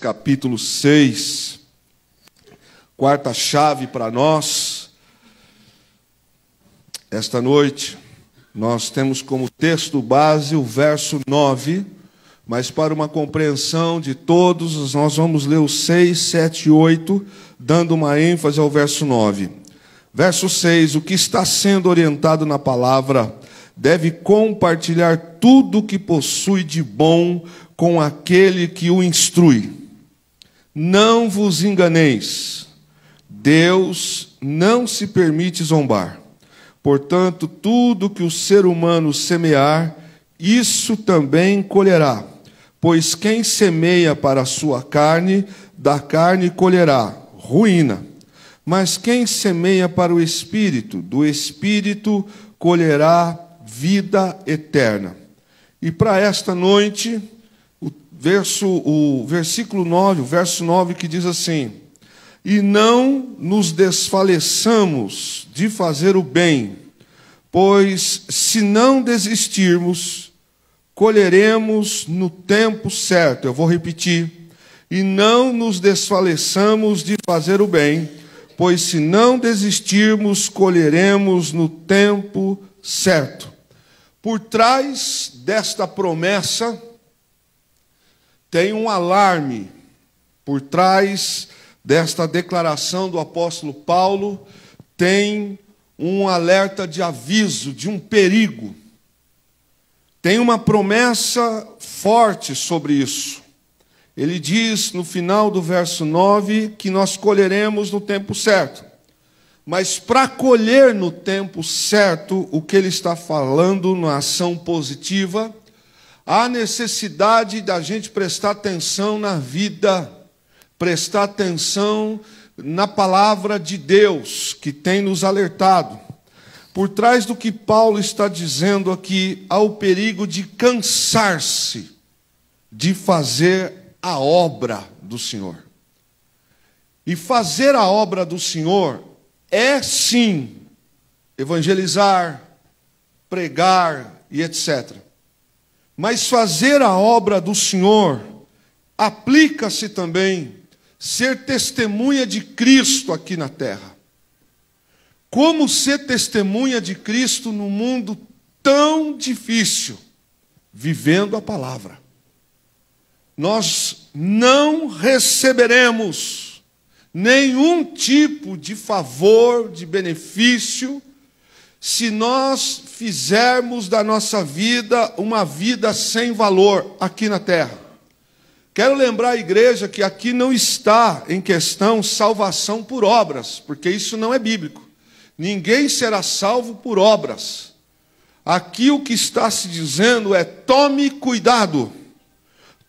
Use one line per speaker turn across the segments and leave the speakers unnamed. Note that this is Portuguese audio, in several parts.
capítulo 6, quarta chave para nós. Esta noite, nós temos como texto base o verso 9, mas para uma compreensão de todos, nós vamos ler o 6, 7 e 8, dando uma ênfase ao verso 9. Verso 6, o que está sendo orientado na palavra deve compartilhar tudo o que possui de bom com aquele que o instrui. Não vos enganeis, Deus não se permite zombar. Portanto, tudo que o ser humano semear, isso também colherá. Pois quem semeia para a sua carne, da carne colherá ruína. Mas quem semeia para o Espírito, do Espírito colherá vida eterna. E para esta noite, o versículo 9, o verso 9 que diz assim: e não nos desfaleçamos de fazer o bem, pois se não desistirmos, colheremos no tempo certo. Eu vou repetir. E não nos desfaleçamos de fazer o bem, pois se não desistirmos, colheremos no tempo certo. Por trás desta promessa tem um alarme. Por trás desta declaração do apóstolo Paulo tem um alerta de aviso, de um perigo. Tem uma promessa forte sobre isso. Ele diz no final do verso 9 que nós colheremos no tempo certo. Mas para colher no tempo certo, o que ele está falando na ação positiva, há necessidade da gente prestar atenção na vida, prestar atenção na palavra de Deus, que tem nos alertado. Por trás do que Paulo está dizendo aqui, há o perigo de cansar-se de fazer a obra do Senhor. E fazer a obra do Senhor é sim evangelizar, pregar e etc. Mas fazer a obra do Senhor aplica-se também ser testemunha de Cristo aqui na terra. Como ser testemunha de Cristo num mundo tão difícil, vivendo a palavra. Nós não receberemos nenhum tipo de favor, de benefício, se nós fizermos da nossa vida uma vida sem valor aqui na terra. Quero lembrar a igreja que aqui não está em questão salvação por obras, porque isso não é bíblico. Ninguém será salvo por obras. Aqui o que está se dizendo é: tome cuidado.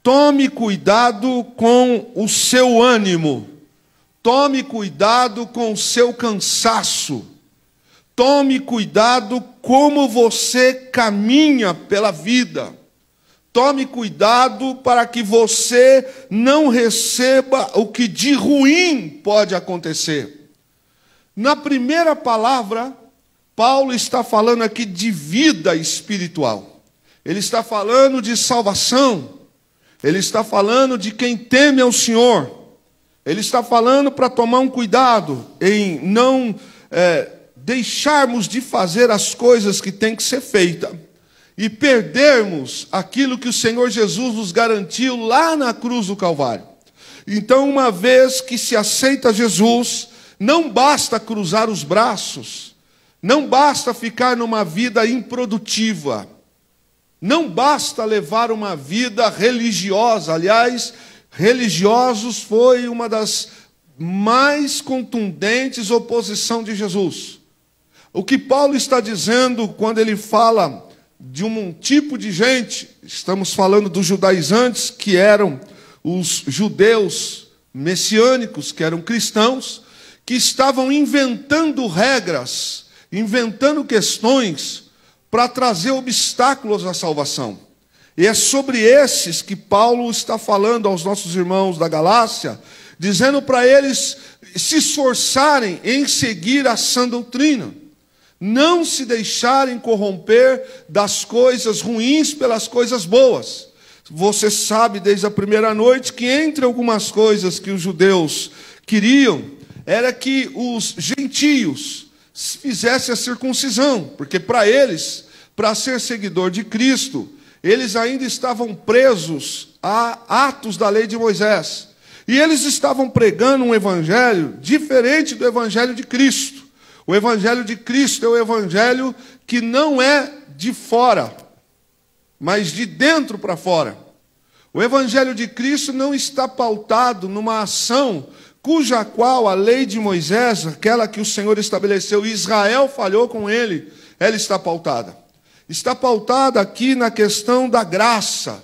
Tome cuidado com o seu ânimo. Tome cuidado com o seu cansaço. Tome cuidado como você caminha pela vida. Tome cuidado para que você não receba o que de ruim pode acontecer. Na primeira palavra, Paulo está falando aqui de vida espiritual. Ele está falando de salvação. Ele está falando de quem teme ao Senhor. Ele está falando para tomar um cuidado em não deixarmos de fazer as coisas que têm que ser feitas e perdermos aquilo que o Senhor Jesus nos garantiu lá na cruz do Calvário. Então, uma vez que se aceita Jesus, não basta cruzar os braços, não basta ficar numa vida improdutiva, não basta levar uma vida religiosa. Aliás, religiosos foi uma das mais contundentes oposição de Jesus. O que Paulo está dizendo quando ele fala de um tipo de gente, estamos falando dos judaizantes, que eram os judeus messiânicos, que eram cristãos, que estavam inventando regras, inventando questões para trazer obstáculos à salvação. E é sobre esses que Paulo está falando aos nossos irmãos da Galácia, dizendo para eles se esforçarem em seguir a sã doutrina, não se deixarem corromper das coisas ruins pelas coisas boas, Você sabe desde a primeira noite que entre algumas coisas que os judeus queriam, era que os gentios fizessem a circuncisão, porque para eles, para ser seguidor de Cristo, eles ainda estavam presos a atos da lei de Moisés. E eles estavam pregando um evangelho diferente do evangelho de Cristo. O evangelho de Cristo é o evangelho que não é de fora, mas de dentro para fora. O evangelho de Cristo não está pautado numa ação cuja qual a lei de Moisés, aquela que o Senhor estabeleceu e Israel falhou com ele, ela está pautada. Está pautada aqui na questão da graça,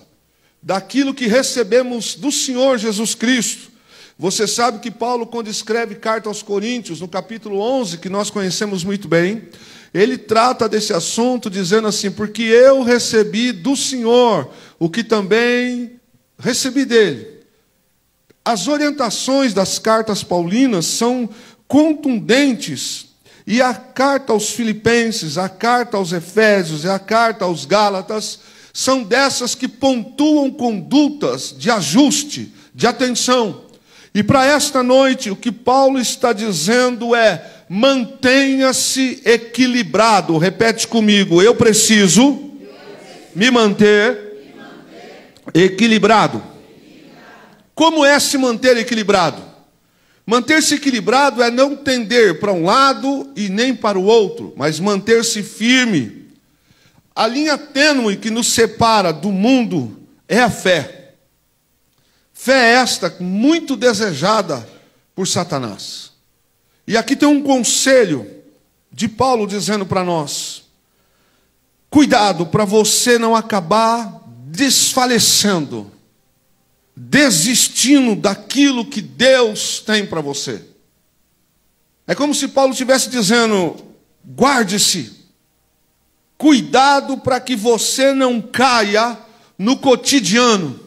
daquilo que recebemos do Senhor Jesus Cristo. Você sabe que Paulo, quando escreve carta aos Coríntios, no capítulo 11, que nós conhecemos muito bem, ele trata desse assunto dizendo assim: porque eu recebi do Senhor o que também recebi dele. As orientações das cartas paulinas são contundentes, e a carta aos Filipenses, a carta aos Efésios e a carta aos Gálatas são dessas que pontuam condutas de ajuste, de atenção. E para esta noite, o que Paulo está dizendo é: mantenha-se equilibrado. Repete comigo: eu preciso me manter equilibrado. Como é se manter equilibrado? Manter-se equilibrado é não tender para um lado e nem para o outro, mas manter-se firme. A linha tênue que nos separa do mundo é a fé. Fé esta muito desejada por Satanás. E aqui tem um conselho de Paulo dizendo para nós: cuidado para você não acabar desfalecendo, desistindo daquilo que Deus tem para você. É como se Paulo estivesse dizendo: guarde-se, cuidado para que você não caia no cotidiano.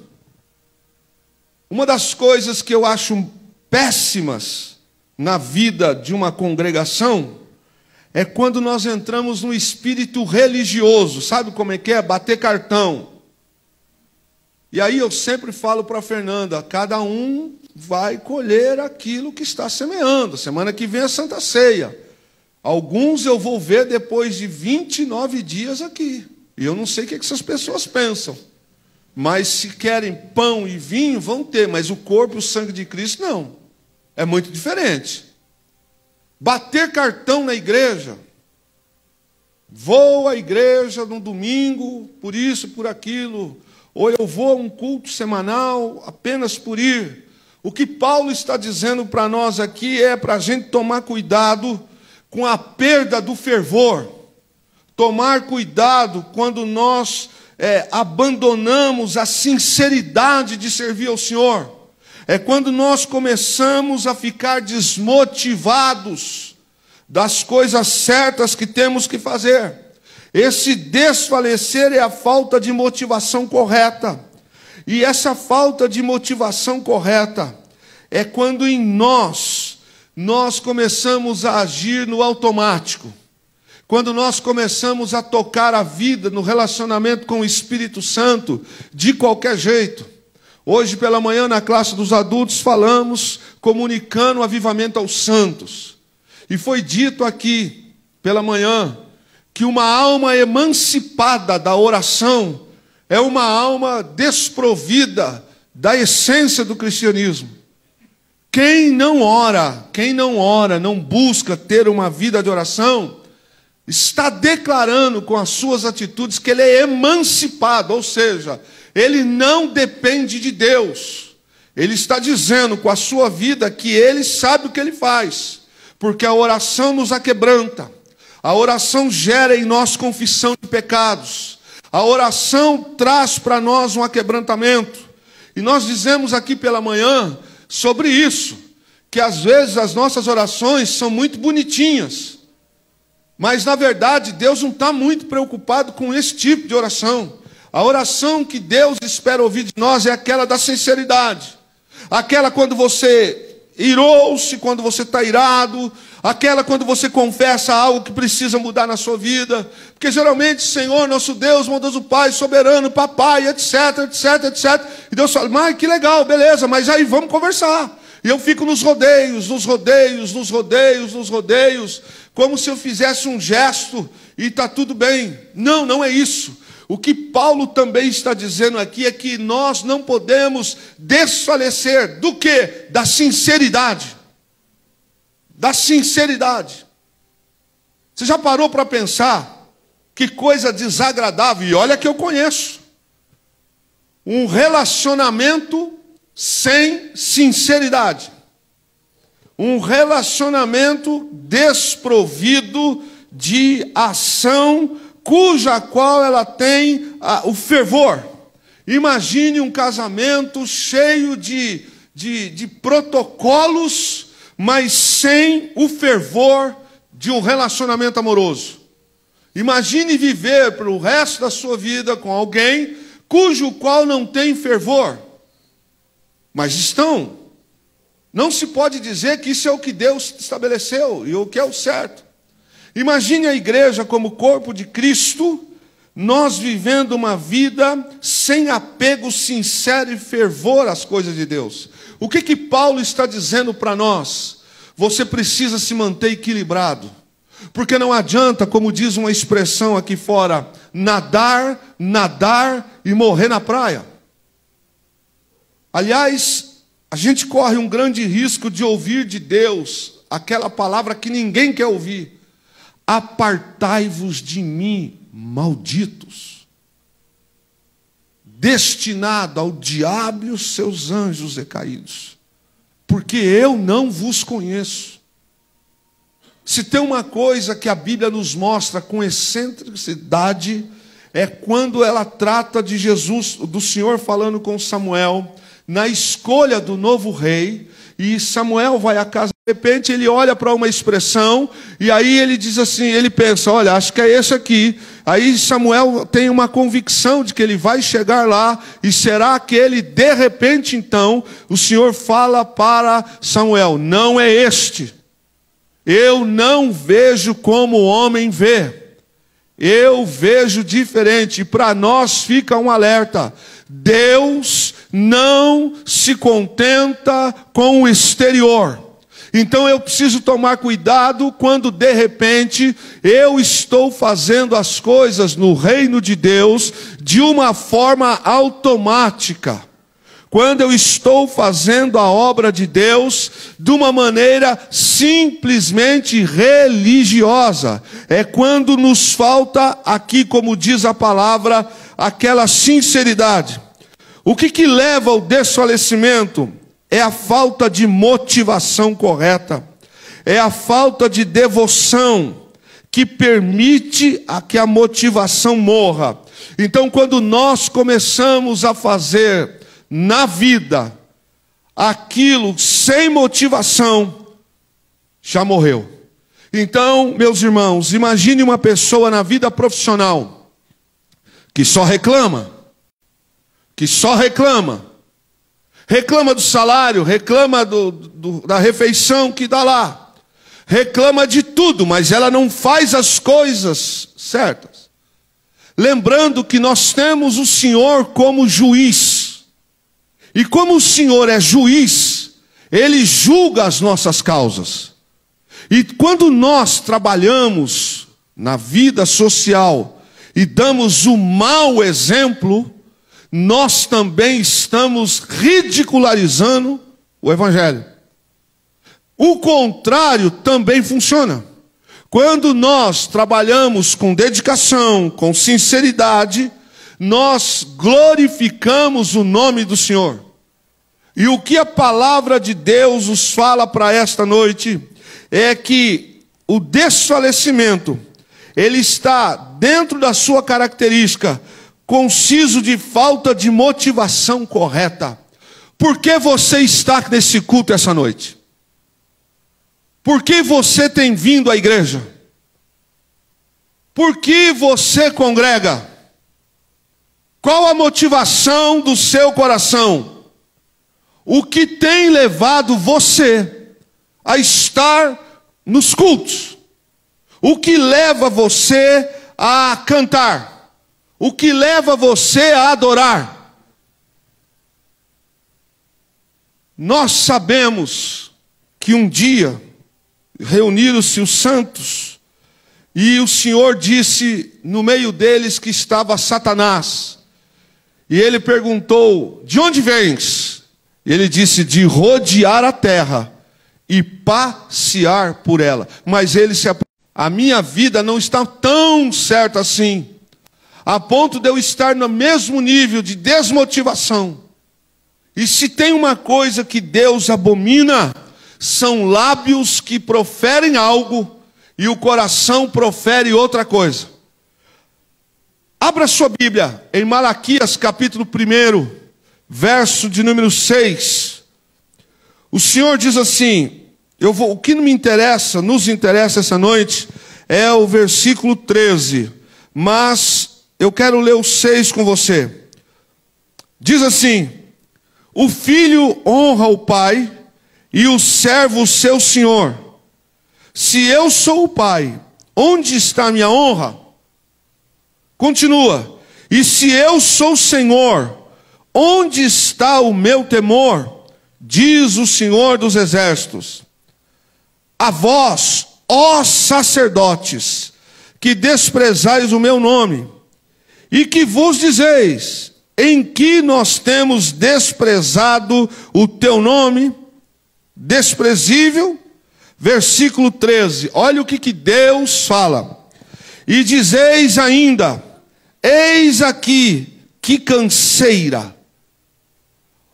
Uma das coisas que eu acho péssimas na vida de uma congregação é quando nós entramos no espírito religioso. Sabe como é que é? Bater cartão. E aí eu sempre falo para a Fernanda: cada um vai colher aquilo que está semeando. Semana que vem é Santa Ceia. Alguns eu vou ver depois de 29 dias aqui. E eu não sei o que essas pessoas pensam. Mas se querem pão e vinho, vão ter. Mas o corpo e o sangue de Cristo, não. É muito diferente. Bater cartão na igreja. Vou à igreja no domingo, por isso, por aquilo. Ou eu vou a um culto semanal apenas por ir. O que Paulo está dizendo para nós aqui é para a gente tomar cuidado com a perda do fervor. Tomar cuidado quando nós abandonamos a sinceridade de servir ao Senhor. É quando nós começamos a ficar desmotivados das coisas certas que temos que fazer. Esse desfalecer é a falta de motivação correta. E essa falta de motivação correta é quando em nós começamos a agir no automático. Quando nós começamos a tocar a vida no relacionamento com o Espírito Santo de qualquer jeito. Hoje pela manhã na classe dos adultos falamos comunicando o avivamento aos santos. E foi dito aqui pela manhã que uma alma emancipada da oração é uma alma desprovida da essência do cristianismo. Quem não ora, não busca ter uma vida de oração, está declarando com as suas atitudes que ele é emancipado, ou seja, ele não depende de Deus. Ele está dizendo com a sua vida que ele sabe o que ele faz, porque a oração nos aquebranta. A oração gera em nós confissão de pecados. A oração traz para nós um aquebrantamento. E nós dizemos aqui pela manhã sobre isso, que às vezes as nossas orações são muito bonitinhas, mas na verdade Deus não está muito preocupado com esse tipo de oração. A oração que Deus espera ouvir de nós é aquela da sinceridade. Aquela quando você irou-se, quando você está irado. aquela quando você confessa algo que precisa mudar na sua vida, porque geralmente, Senhor, nosso Deus, bondoso Pai, soberano, papai, etc, etc, etc, e Deus fala, mas que legal, beleza, mas aí vamos conversar. E eu fico nos rodeios, como se eu fizesse um gesto e está tudo bem. Não, não é isso. O que Paulo também está dizendo aqui é que nós não podemos desfalecer do quê? Da sinceridade. Da sinceridade. Você já parou para pensar que coisa desagradável? E olha que eu conheço. Um relacionamento sem sinceridade. Um relacionamento desprovido de ação, cuja qual ela tem o fervor. Imagine um casamento cheio de protocolos, mas sem o fervor de um relacionamento amoroso. Imagine viver para o resto da sua vida com alguém cujo qual não tem fervor. Mas estão. Não se pode dizer que isso é o que Deus estabeleceu e o que é o certo. Imagine a igreja como corpo de Cristo, nós vivendo uma vida sem apego sincero e fervor às coisas de Deus. O que Paulo está dizendo para nós? Você precisa se manter equilibrado. Porque não adianta, como diz uma expressão aqui fora, nadar e morrer na praia. Aliás, a gente corre um grande risco de ouvir de Deus aquela palavra que ninguém quer ouvir. Apartai-vos de mim, malditos, destinado ao diabo e os seus anjos decaídos, porque eu não vos conheço. Se tem uma coisa que a Bíblia nos mostra com excentricidade, é quando ela trata de Jesus, do Senhor falando com Samuel, na escolha do novo rei, e Samuel vai à casa, de repente ele olha para uma expressão, e aí ele diz assim, ele pensa, olha, acho que é esse aqui. Aí Samuel tem uma convicção de que ele vai chegar lá, e será aquele, de repente então, o Senhor fala para Samuel, não é este. Eu não vejo como o homem vê. Eu vejo diferente. E para nós fica um alerta. Deus não se contenta com o exterior. Então eu preciso tomar cuidado quando de repente eu estou fazendo as coisas no reino de Deus de uma forma automática. Quando eu estou fazendo a obra de Deus de uma maneira simplesmente religiosa. É quando nos falta aqui, como diz a palavra, aquela sinceridade. O que leva ao desfalecimento? É a falta de motivação correta. É a falta de devoção que permite que a motivação morra. Então, quando nós começamos a fazer na vida aquilo sem motivação, já morreu. Então, meus irmãos, imagine uma pessoa na vida profissional que só reclama, reclama do salário, reclama da refeição que dá lá, reclama de tudo, mas ela não faz as coisas certas. Lembrando que nós temos o Senhor como juiz. E como o Senhor é juiz, Ele julga as nossas causas. E quando nós trabalhamos na vida social e damos o mau exemplo, nós também estamos ridicularizando o Evangelho. O contrário também funciona. Quando nós trabalhamos com dedicação, com sinceridade, nós glorificamos o nome do Senhor. E o que a palavra de Deus nos fala para esta noite é que o desfalecimento, ele está dentro da sua característica, conciso de falta de motivação correta. Por que você está nesse culto essa noite? Por que você tem vindo à igreja? Por que você congrega? Qual a motivação do seu coração? O que tem levado você a estar nos cultos? O que leva você a cantar? O que leva você a adorar? Nós sabemos que um dia reuniram-se os santos e o Senhor disse no meio deles que estava Satanás. E ele perguntou: de onde vens? E ele disse: de rodear a terra e passear por ela. Mas ele se a minha vida não está tão certa assim, a ponto de eu estar no mesmo nível de desmotivação. E se tem uma coisa que Deus abomina, são lábios que proferem algo e o coração profere outra coisa. Abra sua Bíblia em Malaquias capítulo 1, verso de número 6. O Senhor diz assim, o que me interessa, nos interessa essa noite, é o versículo 13. Mas eu quero ler o 6 com você. Diz assim: o filho honra o pai e o servo o seu senhor. Se eu sou o pai, onde está a minha honra? Continua. E se eu sou o Senhor, onde está o meu temor? Diz o Senhor dos exércitos. A vós, ó sacerdotes, que desprezais o meu nome, e que vos dizeis: em que nós temos desprezado o teu nome? Desprezível. Versículo 13, olha o que Deus fala. E dizeis ainda: eis aqui, que canseira.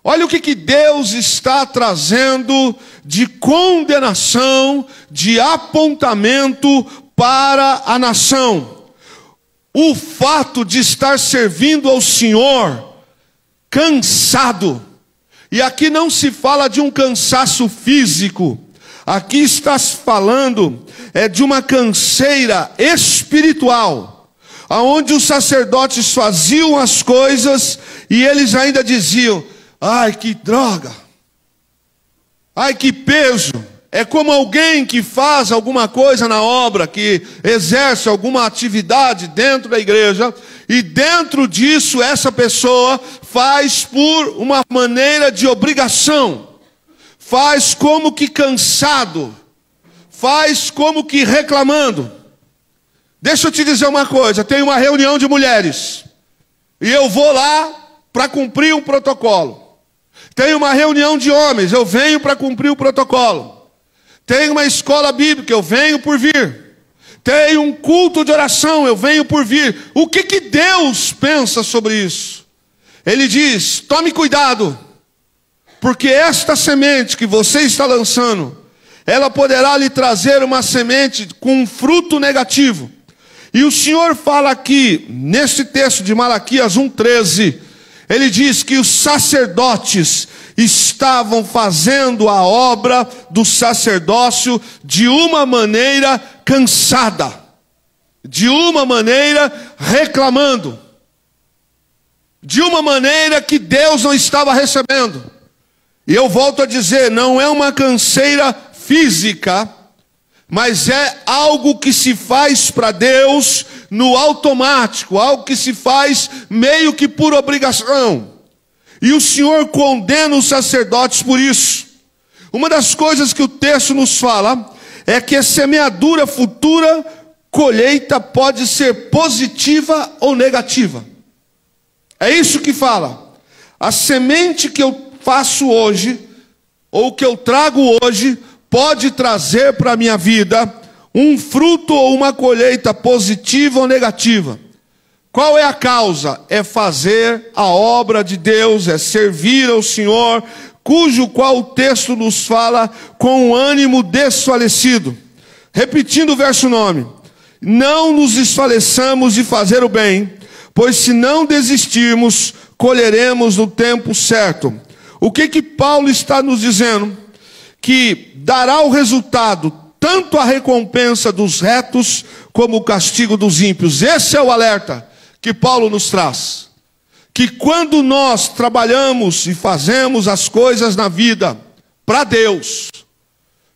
Olha o que Deus está trazendo de condenação, de apontamento para a nação. O fato de estar servindo ao Senhor cansado. E aqui não se fala de um cansaço físico. Aqui está se falando de uma canseira espiritual, aonde os sacerdotes faziam as coisas e eles ainda diziam: ai, que droga, ai, que peso. É como alguém que faz alguma coisa na obra, que exerce alguma atividade dentro da igreja, e dentro disso essa pessoa faz por uma maneira de obrigação, faz como que cansado, faz como que reclamando. Deixa eu te dizer uma coisa, tem uma reunião de mulheres, e eu vou lá para cumprir um protocolo. Tem uma reunião de homens, eu venho para cumprir o protocolo. Tem uma escola bíblica, eu venho por vir. Tem um culto de oração, eu venho por vir. O que Deus pensa sobre isso? Ele diz: tome cuidado, porque esta semente que você está lançando, ela poderá lhe trazer uma semente com um fruto negativo. E o Senhor fala aqui, nesse texto de Malaquias 1,13, ele diz que os sacerdotes estavam fazendo a obra do sacerdócio de uma maneira cansada, de uma maneira reclamando, de uma maneira que Deus não estava recebendo. E eu volto a dizer, não é uma canseira física, mas é algo que se faz para Deus no automático, algo que se faz meio que por obrigação. E o Senhor condena os sacerdotes por isso. Uma das coisas que o texto nos fala é que a semeadura futura, colheita pode ser positiva ou negativa. É isso que fala. A semente que eu faço hoje, ou que eu trago hoje, pode trazer para a minha vida um fruto ou uma colheita positiva ou negativa. Qual é a causa? É fazer a obra de Deus, é servir ao Senhor, cujo qual o texto nos fala com um ânimo desfalecido. Repetindo o verso 9: não nos desfaleçamos de fazer o bem, pois se não desistirmos, colheremos no tempo certo. O que Paulo está nos dizendo? Que dará o resultado, tanto a recompensa dos retos, como o castigo dos ímpios. Esse é o alerta que Paulo nos traz. Que quando nós trabalhamos e fazemos as coisas na vida para Deus,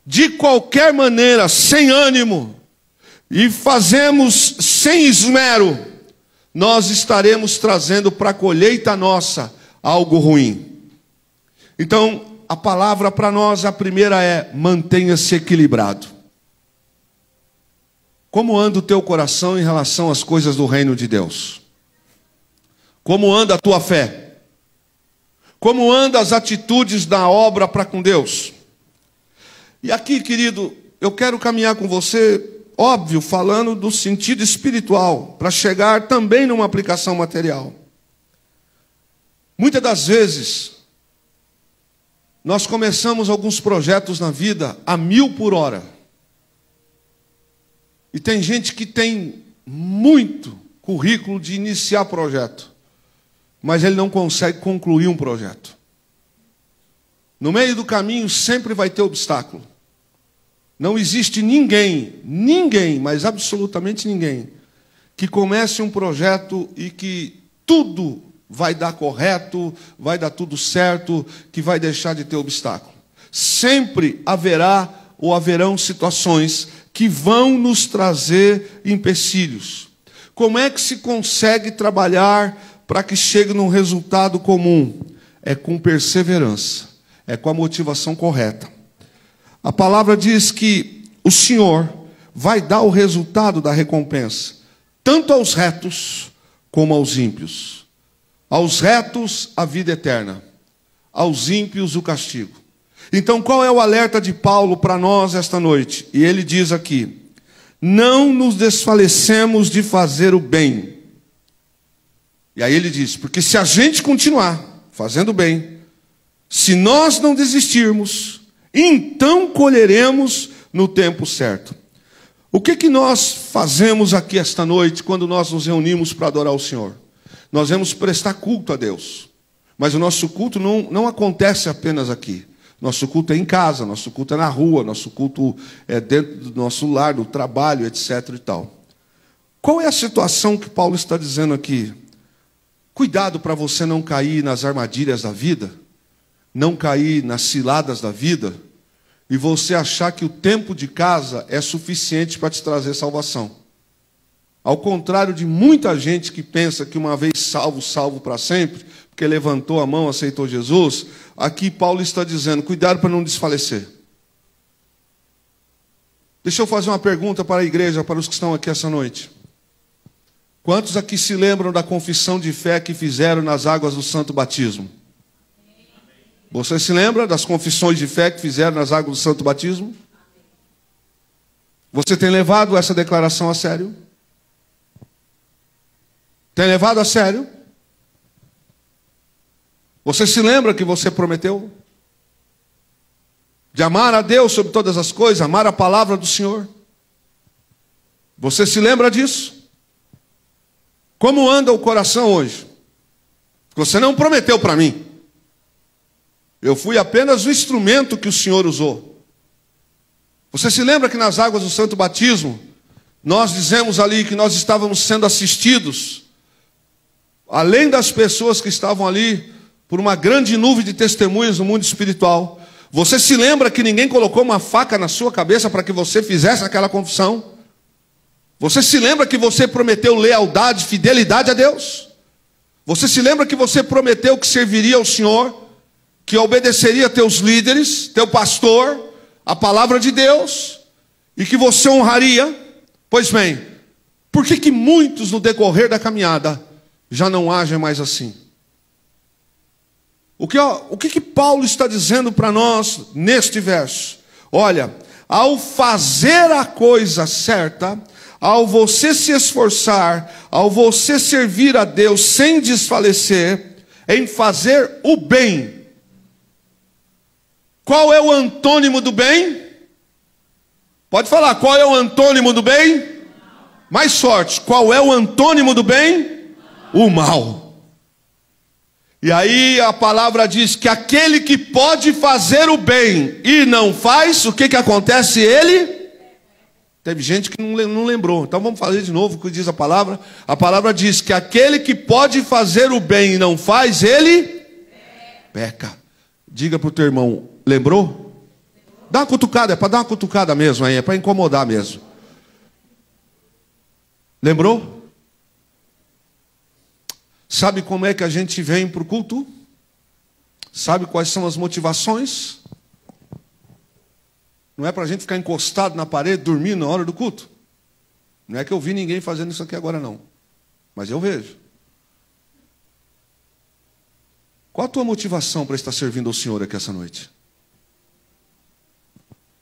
de qualquer maneira, sem ânimo, e fazemos sem esmero, nós estaremos trazendo para a colheita nossa algo ruim. Então, a palavra para nós, a primeira é: mantenha-se equilibrado. Como anda o teu coração em relação às coisas do reino de Deus? Como anda a tua fé? Como anda as atitudes da obra para com Deus? E aqui, querido, eu quero caminhar com você, óbvio, falando do sentido espiritual, para chegar também numa aplicação material. Muitas das vezes, nós começamos alguns projetos na vida a 1000 por hora. E tem gente que tem muito currículo de iniciar projeto, mas ele não consegue concluir um projeto. No meio do caminho sempre vai ter obstáculo. Não existe ninguém, mas absolutamente ninguém, que comece um projeto e que tudo vai dar correto, vai dar tudo certo, que vai deixar de ter obstáculo. Sempre haverá ou haverão situações que vão nos trazer empecilhos. Como é que se consegue trabalhar para que chegue num resultado comum? É com perseverança, é com a motivação correta. A palavra diz que o Senhor vai dar o resultado da recompensa, tanto aos retos como aos ímpios. Aos retos, a vida eterna. Aos ímpios, o castigo. Então, qual é o alerta de Paulo para nós esta noite? E ele diz aqui: não nos desfalecemos de fazer o bem. E aí ele diz: porque se a gente continuar fazendo bem, se nós não desistirmos, então colheremos no tempo certo. O que nós fazemos aqui esta noite, quando nós nos reunimos para adorar o Senhor? Nós vamos prestar culto a Deus. Mas o nosso culto não acontece apenas aqui. Nosso culto é em casa, nosso culto é na rua, nosso culto é dentro do nosso lar, do trabalho, etc. e tal. Qual é a situação que Paulo está dizendo aqui? Cuidado para você não cair nas armadilhas da vida, não cair nas ciladas da vida, e você achar que o tempo de casa é suficiente para te trazer salvação. Ao contrário de muita gente que pensa que uma vez salvo, salvo para sempre, porque levantou a mão, aceitou Jesus, aqui Paulo está dizendo: cuidado para não desfalecer. Deixa eu fazer uma pergunta para a igreja, para os que estão aqui essa noite. Quantos aqui se lembram da confissão de fé que fizeram nas águas do santo batismo? Você se lembra das confissões de fé que fizeram nas águas do santo batismo? Você tem levado essa declaração a sério? Tem levado a sério? Você se lembra que você prometeu? De amar a Deus sobre todas as coisas, amar a palavra do Senhor? Você se lembra disso? Como anda o coração hoje? Você não prometeu para mim. Eu fui apenas o instrumento que o Senhor usou. Você se lembra que nas águas do santo batismo, nós dizemos ali que nós estávamos sendo assistidos, além das pessoas que estavam ali, por uma grande nuvem de testemunhas no mundo espiritual. Você se lembra que ninguém colocou uma faca na sua cabeça para que você fizesse aquela confissão? Você se lembra que você prometeu lealdade, fidelidade a Deus? Você se lembra que você prometeu que serviria ao Senhor, que obedeceria a teus líderes, teu pastor, a palavra de Deus, e que você honraria? Pois bem, por que muitos no decorrer da caminhada já não agem mais assim? O que Paulo está dizendo para nós neste verso? Olha, ao fazer a coisa certa, ao você se esforçar, ao você servir a Deus sem desfalecer, em fazer o bem. Qual é o antônimo do bem? Pode falar, qual é o antônimo do bem? Mais forte, qual é o antônimo do bem? O mal. E aí a palavra diz que aquele que pode fazer o bem e não faz, o que acontece? Ele... Teve gente que não lembrou. Então vamos fazer de novo o que diz a palavra. A palavra diz que aquele que pode fazer o bem e não faz, ele peca. Diga para o teu irmão, lembrou? Dá uma cutucada, é para dar uma cutucada mesmo aí, é para incomodar mesmo. Lembrou? Sabe como é que a gente vem para o culto? Sabe quais são as motivações? Não é para a gente ficar encostado na parede, dormindo na hora do culto. Não é que eu vi ninguém fazendo isso aqui agora não. Mas eu vejo. Qual a tua motivação para estar servindo ao Senhor aqui essa noite?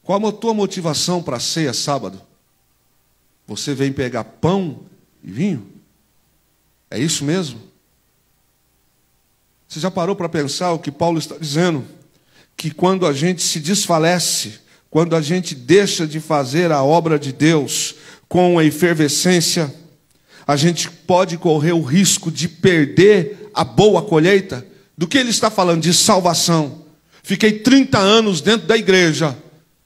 Qual a tua motivação para a ceia sábado? Você vem pegar pão e vinho? É isso mesmo? Você já parou para pensar o que Paulo está dizendo? Que quando a gente se desfalece, quando a gente deixa de fazer a obra de Deus com a efervescência, a gente pode correr o risco de perder a boa colheita. Do que ele está falando? De salvação. Fiquei 30 anos dentro da igreja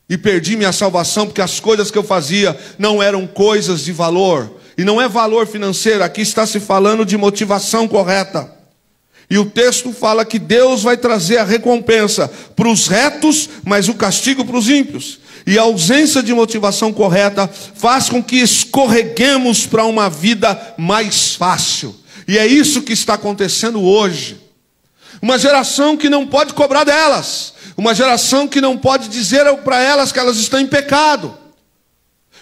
e perdi minha salvação porque as coisas que eu fazia não eram coisas de valor. E não é valor financeiro, aqui está se falando de motivação correta. E o texto fala que Deus vai trazer a recompensa para os retos, mas o castigo para os ímpios. E a ausência de motivação correta faz com que escorreguemos para uma vida mais fácil. E é isso que está acontecendo hoje. Uma geração que não pode cobrar delas. Uma geração que não pode dizer para elas que elas estão em pecado.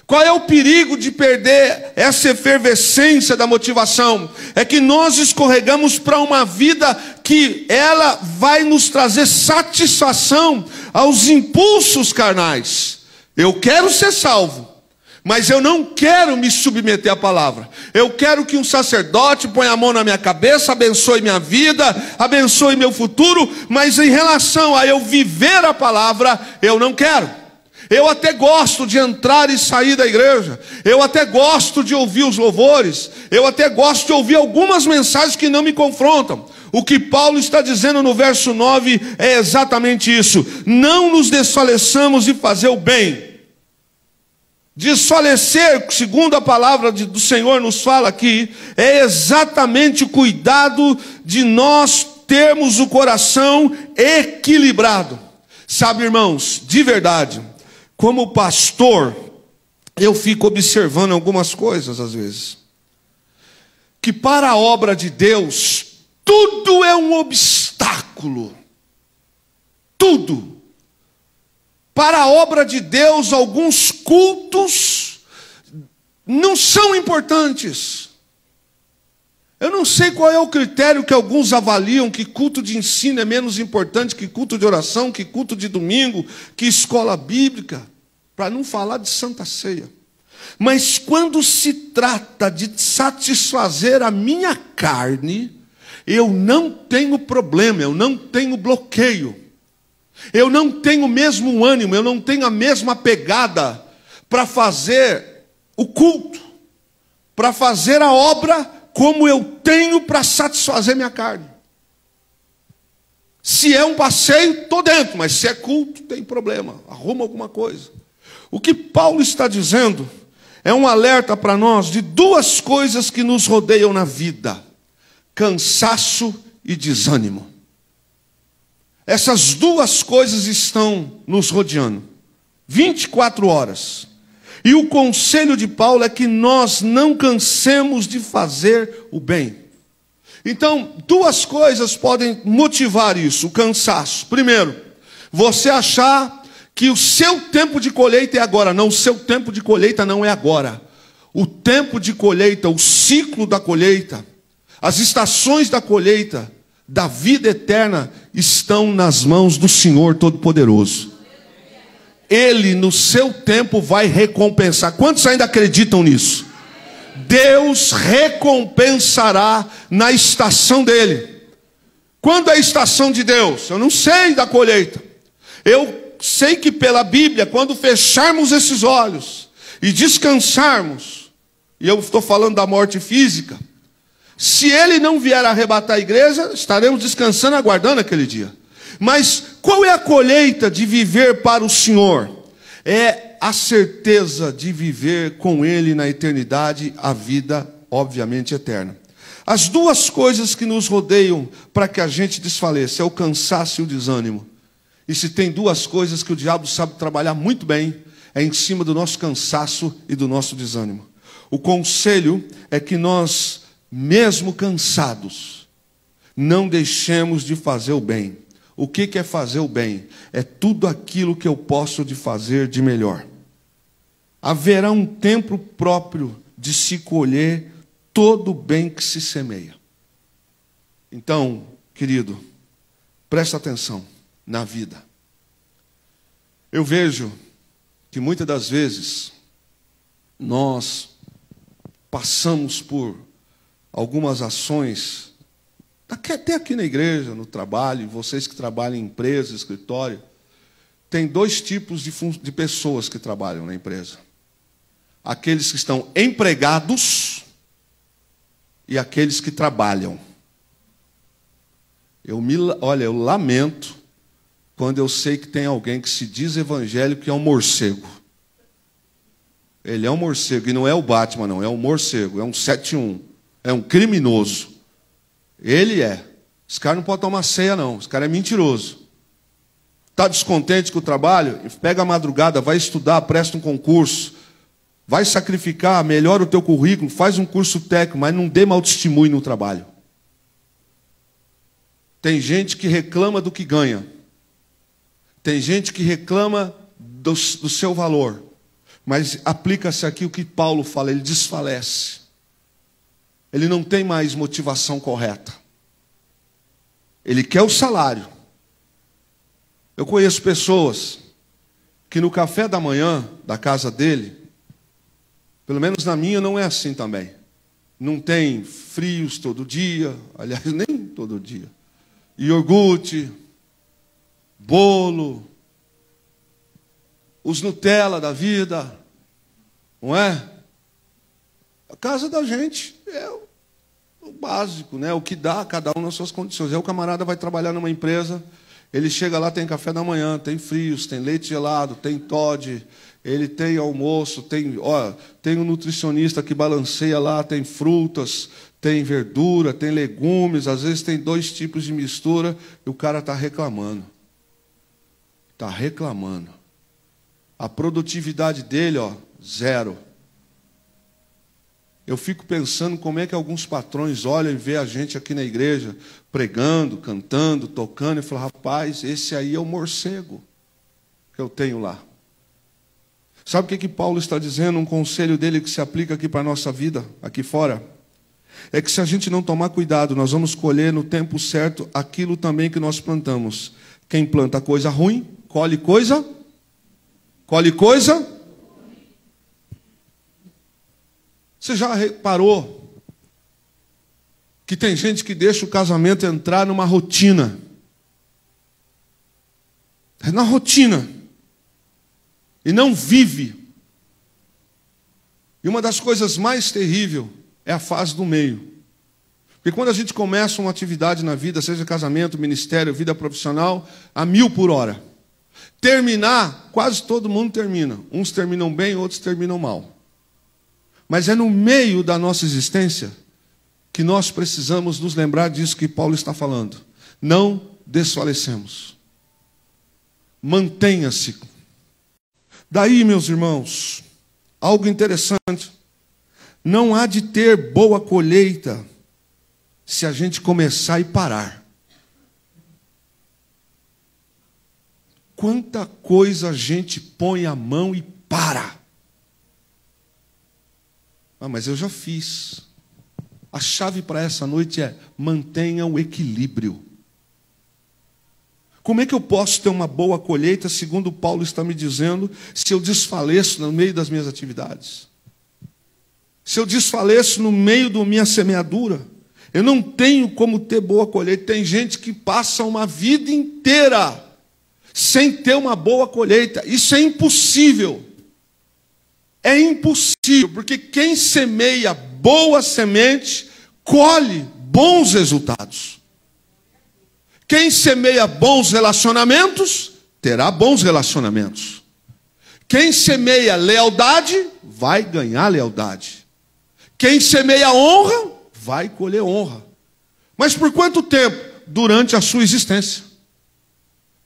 Qual é o perigo de perder essa efervescência da motivação? É que nós escorregamos para uma vida que ela vai nos trazer satisfação aos impulsos carnais. Eu quero ser salvo, mas eu não quero me submeter à palavra. Eu quero que um sacerdote ponha a mão na minha cabeça, abençoe minha vida, abençoe meu futuro, mas em relação a eu viver a palavra, eu não quero. Eu até gosto de entrar e sair da igreja. Eu até gosto de ouvir os louvores. Eu até gosto de ouvir algumas mensagens que não me confrontam. O que Paulo está dizendo no verso 9 é exatamente isso. Não nos desfaleçamos de fazer o bem. Desfalecer, segundo a palavra do Senhor nos fala aqui, é exatamente o cuidado de nós termos o coração equilibrado. Sabe, irmãos, de verdade, como pastor, eu fico observando algumas coisas às vezes. Que para a obra de Deus, tudo é um obstáculo. Tudo. Para a obra de Deus, alguns cultos não são importantes. Eu não sei qual é o critério que alguns avaliam que culto de ensino é menos importante que culto de oração, que culto de domingo, que escola bíblica, para não falar de Santa Ceia. Mas quando se trata de satisfazer a minha carne, eu não tenho problema, eu não tenho bloqueio. Eu não tenho o mesmo ânimo, eu não tenho a mesma pegada para fazer o culto, para fazer a obra como eu tenho para satisfazer minha carne. Se é um passeio, estou dentro, mas se é culto, tem problema, arruma alguma coisa. O que Paulo está dizendo é um alerta para nós de duas coisas que nos rodeiam na vida: cansaço e desânimo. Essas duas coisas estão nos rodeando 24 horas. E o conselho de Paulo é que nós não cansemos de fazer o bem. Então, duas coisas podem motivar isso, o cansaço. Primeiro, você achar que o seu tempo de colheita é agora. Não, o seu tempo de colheita não é agora. O tempo de colheita, o ciclo da colheita, as estações da colheita, da vida eterna, estão nas mãos do Senhor Todo-Poderoso. Ele, no seu tempo, vai recompensar. Quantos ainda acreditam nisso? Deus recompensará na estação dele. Quando é a estação de Deus? Eu não sei da colheita. Eu sei que pela Bíblia, quando fecharmos esses olhos e descansarmos, e eu estou falando da morte física, se ele não vier arrebatar a igreja, estaremos descansando, aguardando aquele dia. Mas qual é a colheita de viver para o Senhor? É a certeza de viver com Ele na eternidade, a vida, obviamente, eterna. As duas coisas que nos rodeiam para que a gente desfaleça é o cansaço e o desânimo. E se tem duas coisas que o diabo sabe trabalhar muito bem, é em cima do nosso cansaço e do nosso desânimo. O conselho é que nós, mesmo cansados, não deixemos de fazer o bem. O que é fazer o bem? É tudo aquilo que eu posso de fazer de melhor. Haverá um tempo próprio de se colher todo o bem que se semeia. Então, querido, presta atenção na vida. Eu vejo que muitas das vezes nós passamos por algumas ações, até aqui na igreja, no trabalho, vocês que trabalham em empresa, escritório, tem dois tipos de pessoas que trabalham na empresa. Aqueles que estão empregados e aqueles que trabalham. Olha, eu lamento quando eu sei que tem alguém que se diz evangélico e é um morcego. Ele é um morcego, e não é o Batman, não, é um morcego, é um 71, é um criminoso. Ele é. Esse cara não pode tomar ceia, não, esse cara é mentiroso. Está descontente com o trabalho? Pega a madrugada, vai estudar, presta um concurso, vai sacrificar, melhora o teu currículo, faz um curso técnico, mas não dê mau testemunho no trabalho. Tem gente que reclama do que ganha. Tem gente que reclama do seu valor. Mas aplica-se aqui o que Paulo fala, ele desfalece. Ele não tem mais motivação correta. Ele quer o salário. Eu conheço pessoas que no café da manhã da casa dele, pelo menos na minha não é assim também. Não tem frios todo dia, aliás, nem todo dia. Iogurte, bolo, os Nutella da vida, não é? A casa da gente é o básico, né? O que dá a cada um nas suas condições. Aí o camarada vai trabalhar numa empresa, ele chega lá, tem café da manhã, tem frios, tem leite gelado, tem Toddy, ele tem almoço, tem um nutricionista que balanceia lá, tem frutas, tem verdura, tem legumes, às vezes tem 2 tipos de mistura, e o cara está reclamando. Está reclamando. A produtividade dele, 0. Eu fico pensando como é que alguns patrões olham e vêem a gente aqui na igreja, pregando, cantando, tocando, e falam, rapaz, esse aí é o morcego que eu tenho lá. Sabe o que Paulo está dizendo? Um conselho dele que se aplica aqui para a nossa vida, aqui fora. É que se a gente não tomar cuidado, nós vamos colher no tempo certo aquilo também que nós plantamos. Quem planta coisa ruim, colhe coisa. Colhe coisa. Você já reparou que tem gente que deixa o casamento entrar numa rotina? É na rotina. E não vive. E uma das coisas mais terríveis é a fase do meio. Porque quando a gente começa uma atividade na vida, seja casamento, ministério, vida profissional, a 1000 por hora. Terminar, quase todo mundo termina. Uns terminam bem, outros terminam mal. Mas é no meio da nossa existência que nós precisamos nos lembrar disso que Paulo está falando. Não desfalecemos. Mantenha-se. Daí, meus irmãos, algo interessante. Não há de ter boa colheita se a gente começar e parar. Quanta coisa a gente põe a mão e para. Mas eu já fiz. A chave para essa noite é: mantenha o equilíbrio. Como é que eu posso ter uma boa colheita, segundo Paulo está me dizendo, se eu desfaleço no meio das minhas atividades? Se eu desfaleço no meio da minha semeadura? Eu não tenho como ter boa colheita. Tem gente que passa uma vida inteira sem ter uma boa colheita. Isso é impossível. É impossível, porque quem semeia boa semente, colhe bons resultados. Quem semeia bons relacionamentos, terá bons relacionamentos. Quem semeia lealdade, vai ganhar lealdade. Quem semeia honra, vai colher honra. Mas por quanto tempo? Durante a sua existência.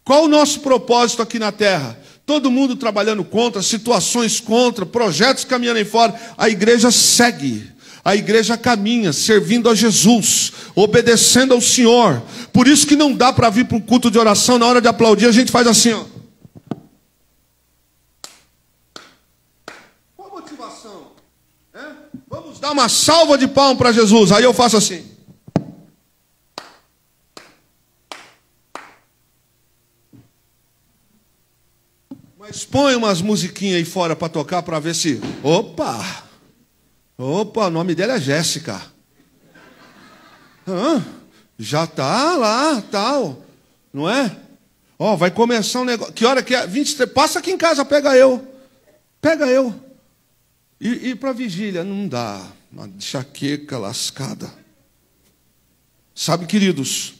Qual o nosso propósito aqui na terra? Todo mundo trabalhando contra, situações contra, projetos caminhando em fora. A igreja segue, a igreja caminha, servindo a Jesus, obedecendo ao Senhor. Por isso que não dá para vir para um culto de oração, na hora de aplaudir a gente faz assim, ó. Qual a motivação? Vamos dar uma salva de palmas para Jesus. Aí eu faço assim. Mas põe umas musiquinhas aí fora para tocar, para ver se... Opa, o nome dela é Jéssica. Já tá lá, tal. Não é? Ó, vai começar um negócio. Que hora que é? 23. Passa aqui em casa, pega eu. E para vigília, não dá. Uma enxaqueca lascada. Sabe, queridos,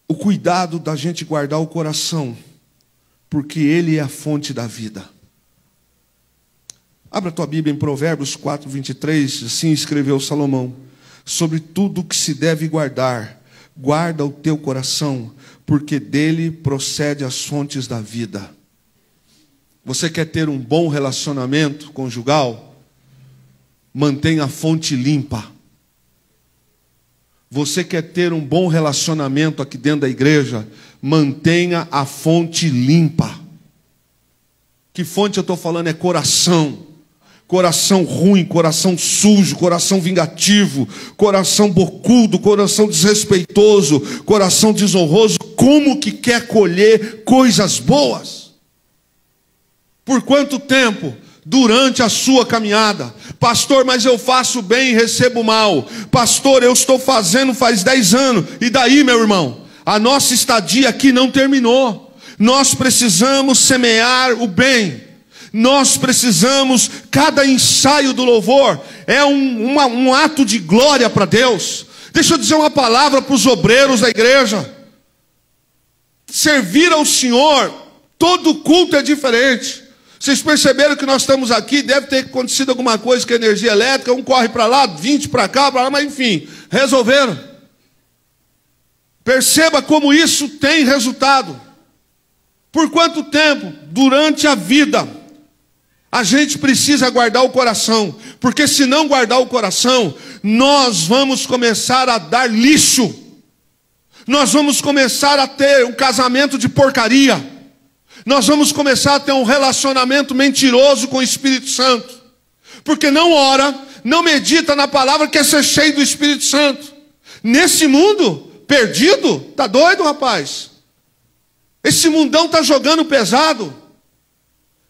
o cuidado da gente guardar o coração, porque ele é a fonte da vida. Abra a tua Bíblia em Provérbios 4, 23, assim escreveu Salomão: sobre tudo que se deve guardar, guarda o teu coração, porque dele procede as fontes da vida. Você quer ter um bom relacionamento conjugal? Mantenha a fonte limpa. Você quer ter um bom relacionamento aqui dentro da igreja? Mantenha a fonte limpa. Que fonte eu estou falando? É coração. Coração ruim, coração sujo, coração vingativo, coração bocudo, coração desrespeitoso, coração desonroso. Como que quer colher coisas boas? Por quanto tempo? Durante a sua caminhada. Pastor, mas eu faço bem e recebo mal. Pastor, eu estou fazendo faz 10 anos. E daí, meu irmão? A nossa estadia aqui não terminou. Nós precisamos semear o bem. Nós precisamos, cada ensaio do louvor é um ato de glória para Deus. Deixa eu dizer uma palavra para os obreiros da igreja. Servir ao Senhor, todo culto é diferente. Vocês perceberam que nós estamos aqui, deve ter acontecido alguma coisa com a energia elétrica, um corre para lá, 20 para cá, mas enfim, resolveram. Perceba como isso tem resultado. Por quanto tempo? Durante a vida. A gente precisa guardar o coração, porque se não guardar o coração, nós vamos começar a dar lixo. Nós vamos começar a ter um casamento de porcaria. Nós vamos começar a ter um relacionamento mentiroso com o Espírito Santo. Porque não ora, não medita na palavra, quer ser cheio do Espírito Santo. Nesse mundo perdido, tá doido, rapaz? Esse mundão tá jogando pesado.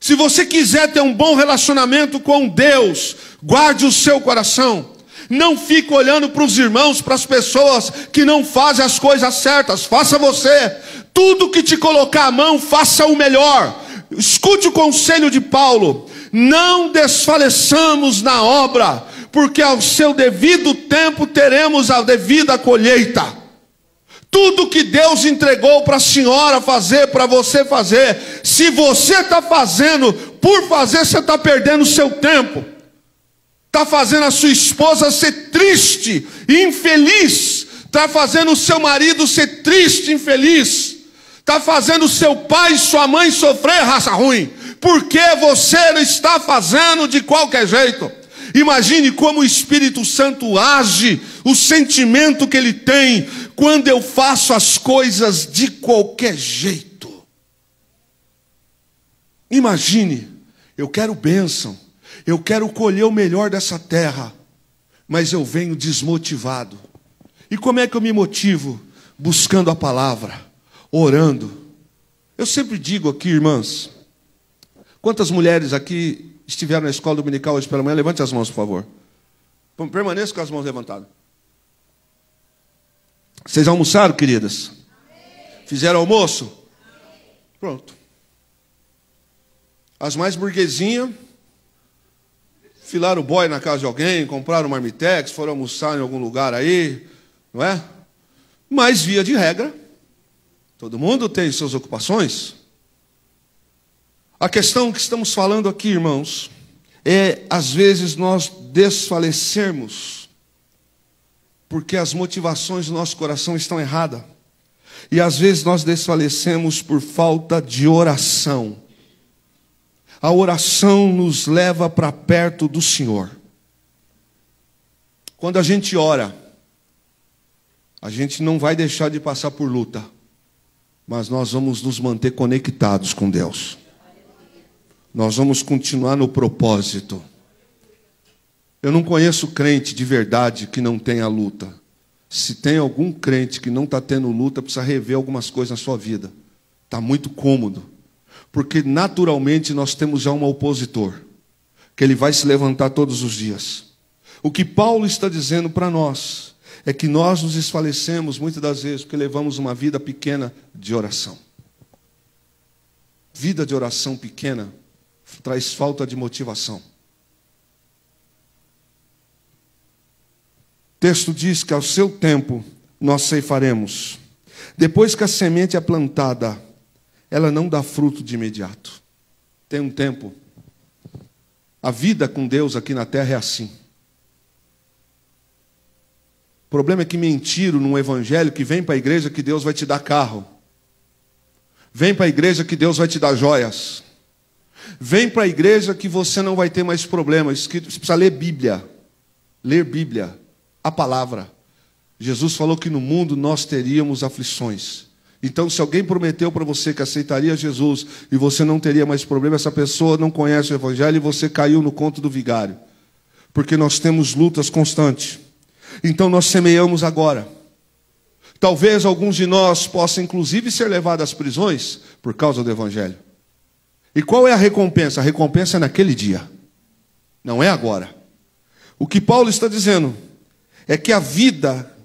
Se você quiser ter um bom relacionamento com Deus, guarde o seu coração. Não fique olhando para os irmãos, para as pessoas que não fazem as coisas certas. Faça você. Tudo que te colocar a mão, faça o melhor. Escute o conselho de Paulo. Não desfaleçamos na obra, porque ao seu devido tempo teremos a devida colheita. Tudo que Deus entregou para a senhora fazer, para você fazer, se você está fazendo por fazer, você está perdendo o seu tempo. Está fazendo a sua esposa ser triste e infeliz. Está fazendo o seu marido ser triste e infeliz. Está fazendo o seu pai e sua mãe sofrer, raça ruim. Porque você não está fazendo de qualquer jeito. Imagine como o Espírito Santo age, o sentimento que ele tem quando eu faço as coisas de qualquer jeito. Imagine, eu quero bênção, eu quero colher o melhor dessa terra, mas eu venho desmotivado. E como é que eu me motivo? Buscando a palavra, orando. Eu sempre digo aqui, irmãs, quantas mulheres aqui estiveram na escola dominical hoje pela manhã? Levante as mãos, por favor. Permaneça com as mãos levantadas. Vocês almoçaram, queridas? Fizeram almoço? Pronto. As mais burguesinhas filaram o boy na casa de alguém, compraram um marmitex, foram almoçar em algum lugar aí, não é? Mas, via de regra, todo mundo tem suas ocupações. A questão que estamos falando aqui, irmãos, é, às vezes, nós desfalecermos, porque as motivações do nosso coração estão erradas. E às vezes nós desfalecemos por falta de oração. A oração nos leva para perto do Senhor. Quando a gente ora, a gente não vai deixar de passar por luta, mas nós vamos nos manter conectados com Deus. Nós vamos continuar no propósito. Eu não conheço crente de verdade que não tenha luta. Se tem algum crente que não está tendo luta, precisa rever algumas coisas na sua vida. Está muito cômodo. Porque naturalmente nós temos já um opositor, que ele vai se levantar todos os dias. O que Paulo está dizendo para nós é que nós nos desfalecemos muitas das vezes porque levamos uma vida pequena de oração. Vida de oração pequena traz falta de motivação. O texto diz que ao seu tempo nós ceifaremos. Depois que a semente é plantada, ela não dá fruto de imediato. Tem um tempo. A vida com Deus aqui na terra é assim. O problema é que mentiram num evangelho que vem para a igreja que Deus vai te dar carro. Vem para a igreja que Deus vai te dar joias. Vem para a igreja que você não vai ter mais problemas. Você precisa ler Bíblia. Ler Bíblia. A palavra. Jesus falou que no mundo nós teríamos aflições. Então, se alguém prometeu para você que aceitaria Jesus e você não teria mais problema, essa pessoa não conhece o evangelho e você caiu no conto do vigário. Porque nós temos lutas constantes. Então, nós semeamos agora. Talvez alguns de nós possam, inclusive, ser levados às prisões por causa do evangelho. E qual é a recompensa? A recompensa é naquele dia. Não é agora. O que Paulo está dizendo é que a vida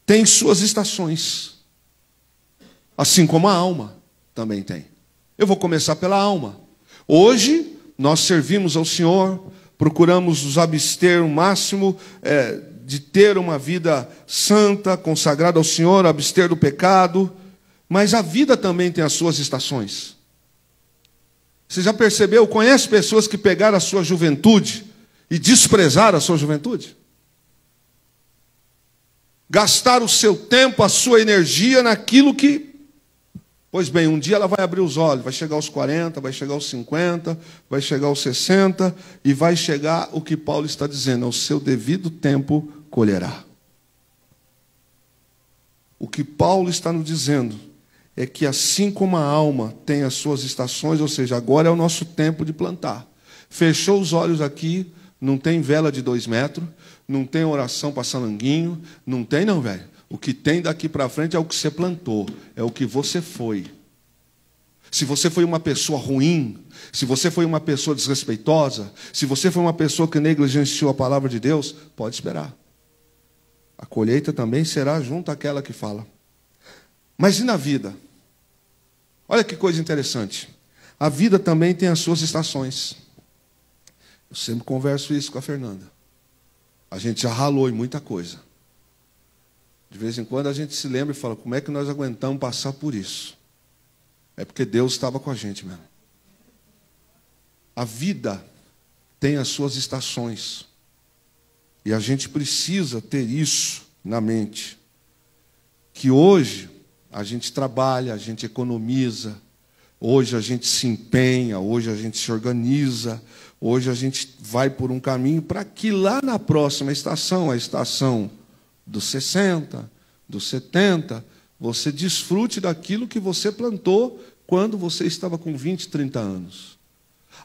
tem suas estações. Assim como a alma também tem. Eu vou começar pela alma. Hoje, nós servimos ao Senhor, procuramos nos abster o máximo de ter uma vida santa, consagrada ao Senhor, abster do pecado. Mas a vida também tem as suas estações. Você já percebeu? Conhece pessoas que pegaram a sua juventude e desprezaram a sua juventude? Gastaram o seu tempo, a sua energia naquilo que... Pois bem, um dia ela vai abrir os olhos, vai chegar aos 40, vai chegar aos 50, vai chegar aos 60, e vai chegar o que Paulo está dizendo, ao seu devido tempo colherá. O que Paulo está nos dizendo é que assim como a alma tem as suas estações, ou seja, agora é o nosso tempo de plantar. Fechou os olhos aqui, não tem vela de 2 metros, não tem oração para salanguinho, não tem não, velho. O que tem daqui para frente é o que você plantou, é o que você foi. Se você foi uma pessoa ruim, se você foi uma pessoa desrespeitosa, se você foi uma pessoa que negligenciou a palavra de Deus, pode esperar. A colheita também será junto àquela que fala. Mas e na vida? Olha que coisa interessante. A vida também tem as suas estações. Eu sempre converso isso com a Fernanda. A gente já ralou em muita coisa. De vez em quando a gente se lembra e fala, como é que nós aguentamos passar por isso? É porque Deus estava com a gente mesmo. A vida tem as suas estações. E a gente precisa ter isso na mente. Que hoje a gente trabalha, a gente economiza, hoje a gente se empenha, hoje a gente se organiza, hoje a gente vai por um caminho para que lá na próxima estação, a estação dos 60, dos 70, você desfrute daquilo que você plantou quando você estava com 20, 30 anos.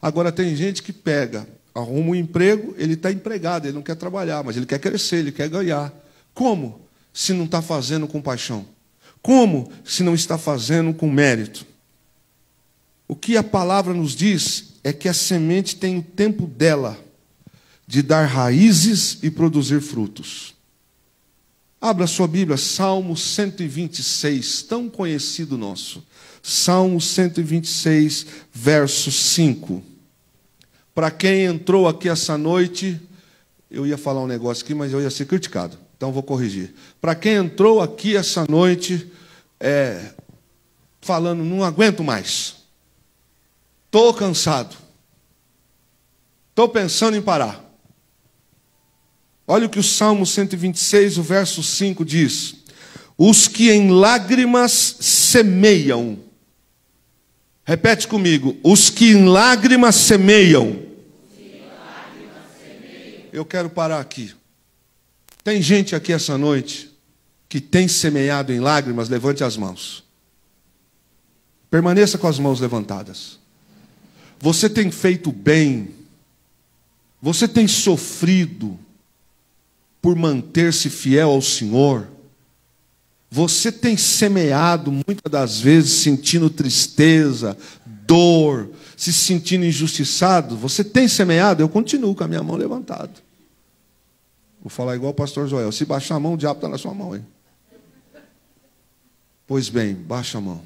Agora tem gente que pega, arruma um emprego, ele está empregado, ele não quer trabalhar, mas ele quer crescer, ele quer ganhar. Como? Se não está fazendo com paixão. Como? Se não está fazendo com mérito. O que a palavra nos diz é que a semente tem o tempo dela de dar raízes e produzir frutos. Abra sua Bíblia, Salmo 126, tão conhecido nosso. Salmo 126, verso 5. Para quem entrou aqui essa noite, eu ia falar um negócio aqui, mas eu ia ser criticado, então vou corrigir. Para quem entrou aqui essa noite, falando, não aguento mais, estou cansado, estou pensando em parar. Olha o que o Salmo 126, o verso 5 diz. os que em lágrimas semeiam. Repete comigo, os que em lágrimas semeiam. Eu quero parar aqui. Tem gente aqui essa noite que tem semeado em lágrimas, levante as mãos. Permaneça com as mãos levantadas. Você tem feito bem, você tem sofrido por manter-se fiel ao Senhor. Você tem semeado muitas das vezes sentindo tristeza, dor, se sentindo injustiçado. Você tem semeado? Eu continuo com a minha mão levantada. Vou falar igual o pastor Joel. Se baixar a mão, o diabo está na sua mão, hein? Pois bem, baixa a mão.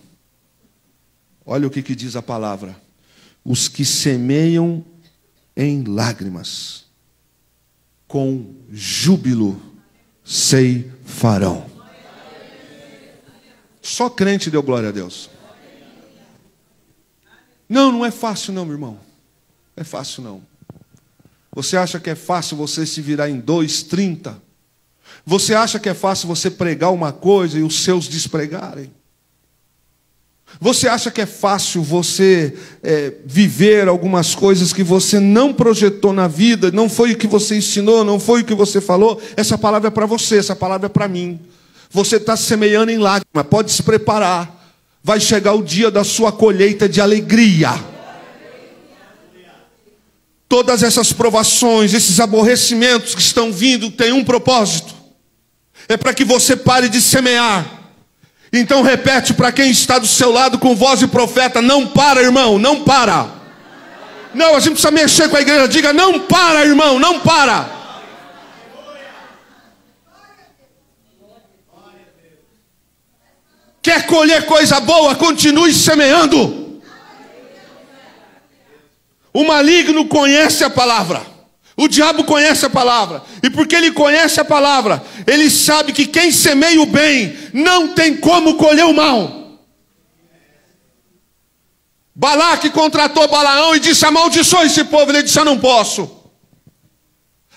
Olha o que diz a palavra. Os que semeiam em lágrimas, com júbilo ceifarão. Só crente deu glória a Deus. Não, não é fácil não, meu irmão. Não é fácil não. Você acha que é fácil você se virar em 2:30? Você acha que é fácil você pregar uma coisa e os seus despregarem? Você acha que é fácil você viver algumas coisas que você não projetou na vida, não foi o que você ensinou, não foi o que você falou? Essa palavra é para você, essa palavra é para mim. Você está semeando em lágrimas, pode se preparar. Vai chegar o dia da sua colheita de alegria. Todas essas provações, esses aborrecimentos que estão vindo, têm um propósito. É para que você pare de semear. Então repete para quem está do seu lado com voz de profeta: não para, irmão, não para. Não, a gente precisa mexer com a igreja. Diga: não para, irmão, não para. Quer colher coisa boa? Continue semeando. O maligno conhece a palavra. O diabo conhece a palavra. E porque ele conhece a palavra, ele sabe que quem semeia o bem não tem como colher o mal. Balaque contratou Balaão e disse: amaldiçoa esse povo. Ele disse: eu não posso.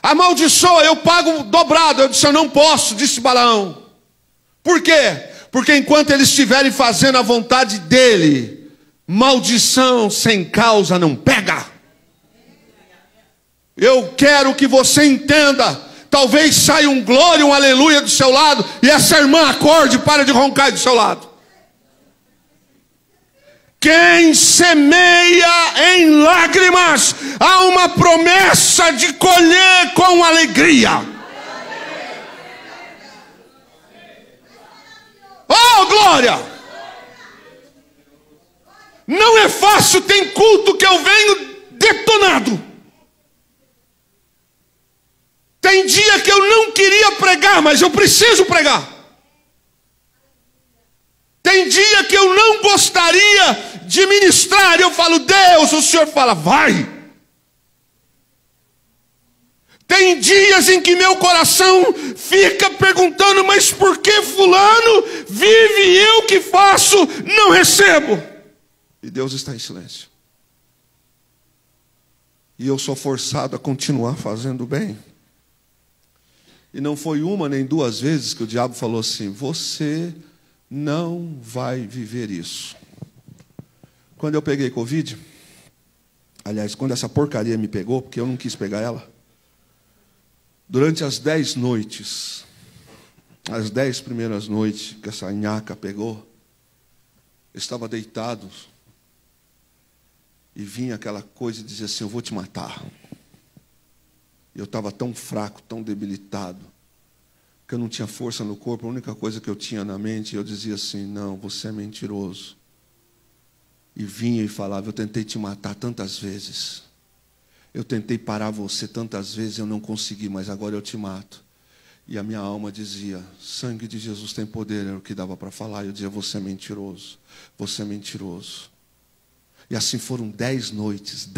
Amaldiçoa, eu pago dobrado. Eu disse: eu não posso, disse Balaão. Por quê? Porque enquanto eles estiverem fazendo a vontade dele, maldição sem causa não pega. Eu quero que você entenda. Talvez saia um glória, um aleluia do seu lado, e essa irmã acorde e para de roncar do seu lado. Quem semeia em lágrimas, há uma promessa de colher com alegria. Oh, glória! Não é fácil, tem culto que eu venho detonado. Tem dia que eu não queria pregar, mas eu preciso pregar. Tem dia que eu não gostaria de ministrar, eu falo: Deus, o Senhor fala: vai. Tem dias em que meu coração fica perguntando: mas por que fulano vive e eu que faço não recebo? E Deus está em silêncio. E eu sou forçado a continuar fazendo bem. E não foi uma nem duas vezes que o diabo falou assim: você não vai viver isso. Quando eu peguei Covid, aliás, quando essa porcaria me pegou, porque eu não quis pegar ela, durante as 10 noites, as 10 primeiras noites que essa nhaca pegou, eu estava deitado e vinha aquela coisa e dizia assim: eu vou te matar. Eu estava tão fraco, tão debilitado, que eu não tinha força no corpo. A única coisa que eu tinha na mente, eu dizia assim: não, você é mentiroso. E vinha e falava: eu tentei te matar tantas vezes. Eu tentei parar você tantas vezes, eu não consegui, mas agora eu te mato. E a minha alma dizia: sangue de Jesus tem poder, era o que dava para falar. E eu dizia: você é mentiroso, você é mentiroso. E assim foram 10 noites,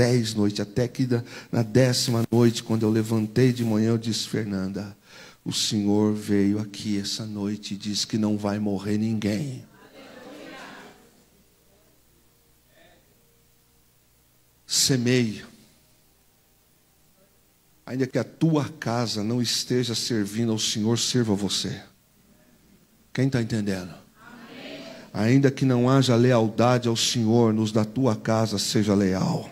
até que na 10ª noite, quando eu levantei de manhã, eu disse: Fernanda, o Senhor veio aqui essa noite e disse que não vai morrer ninguém. Semeie. Ainda que a tua casa não esteja servindo ao Senhor, sirva você. Quem está entendendo? Amém. Ainda que não haja lealdade ao Senhor, nos da tua casa seja leal.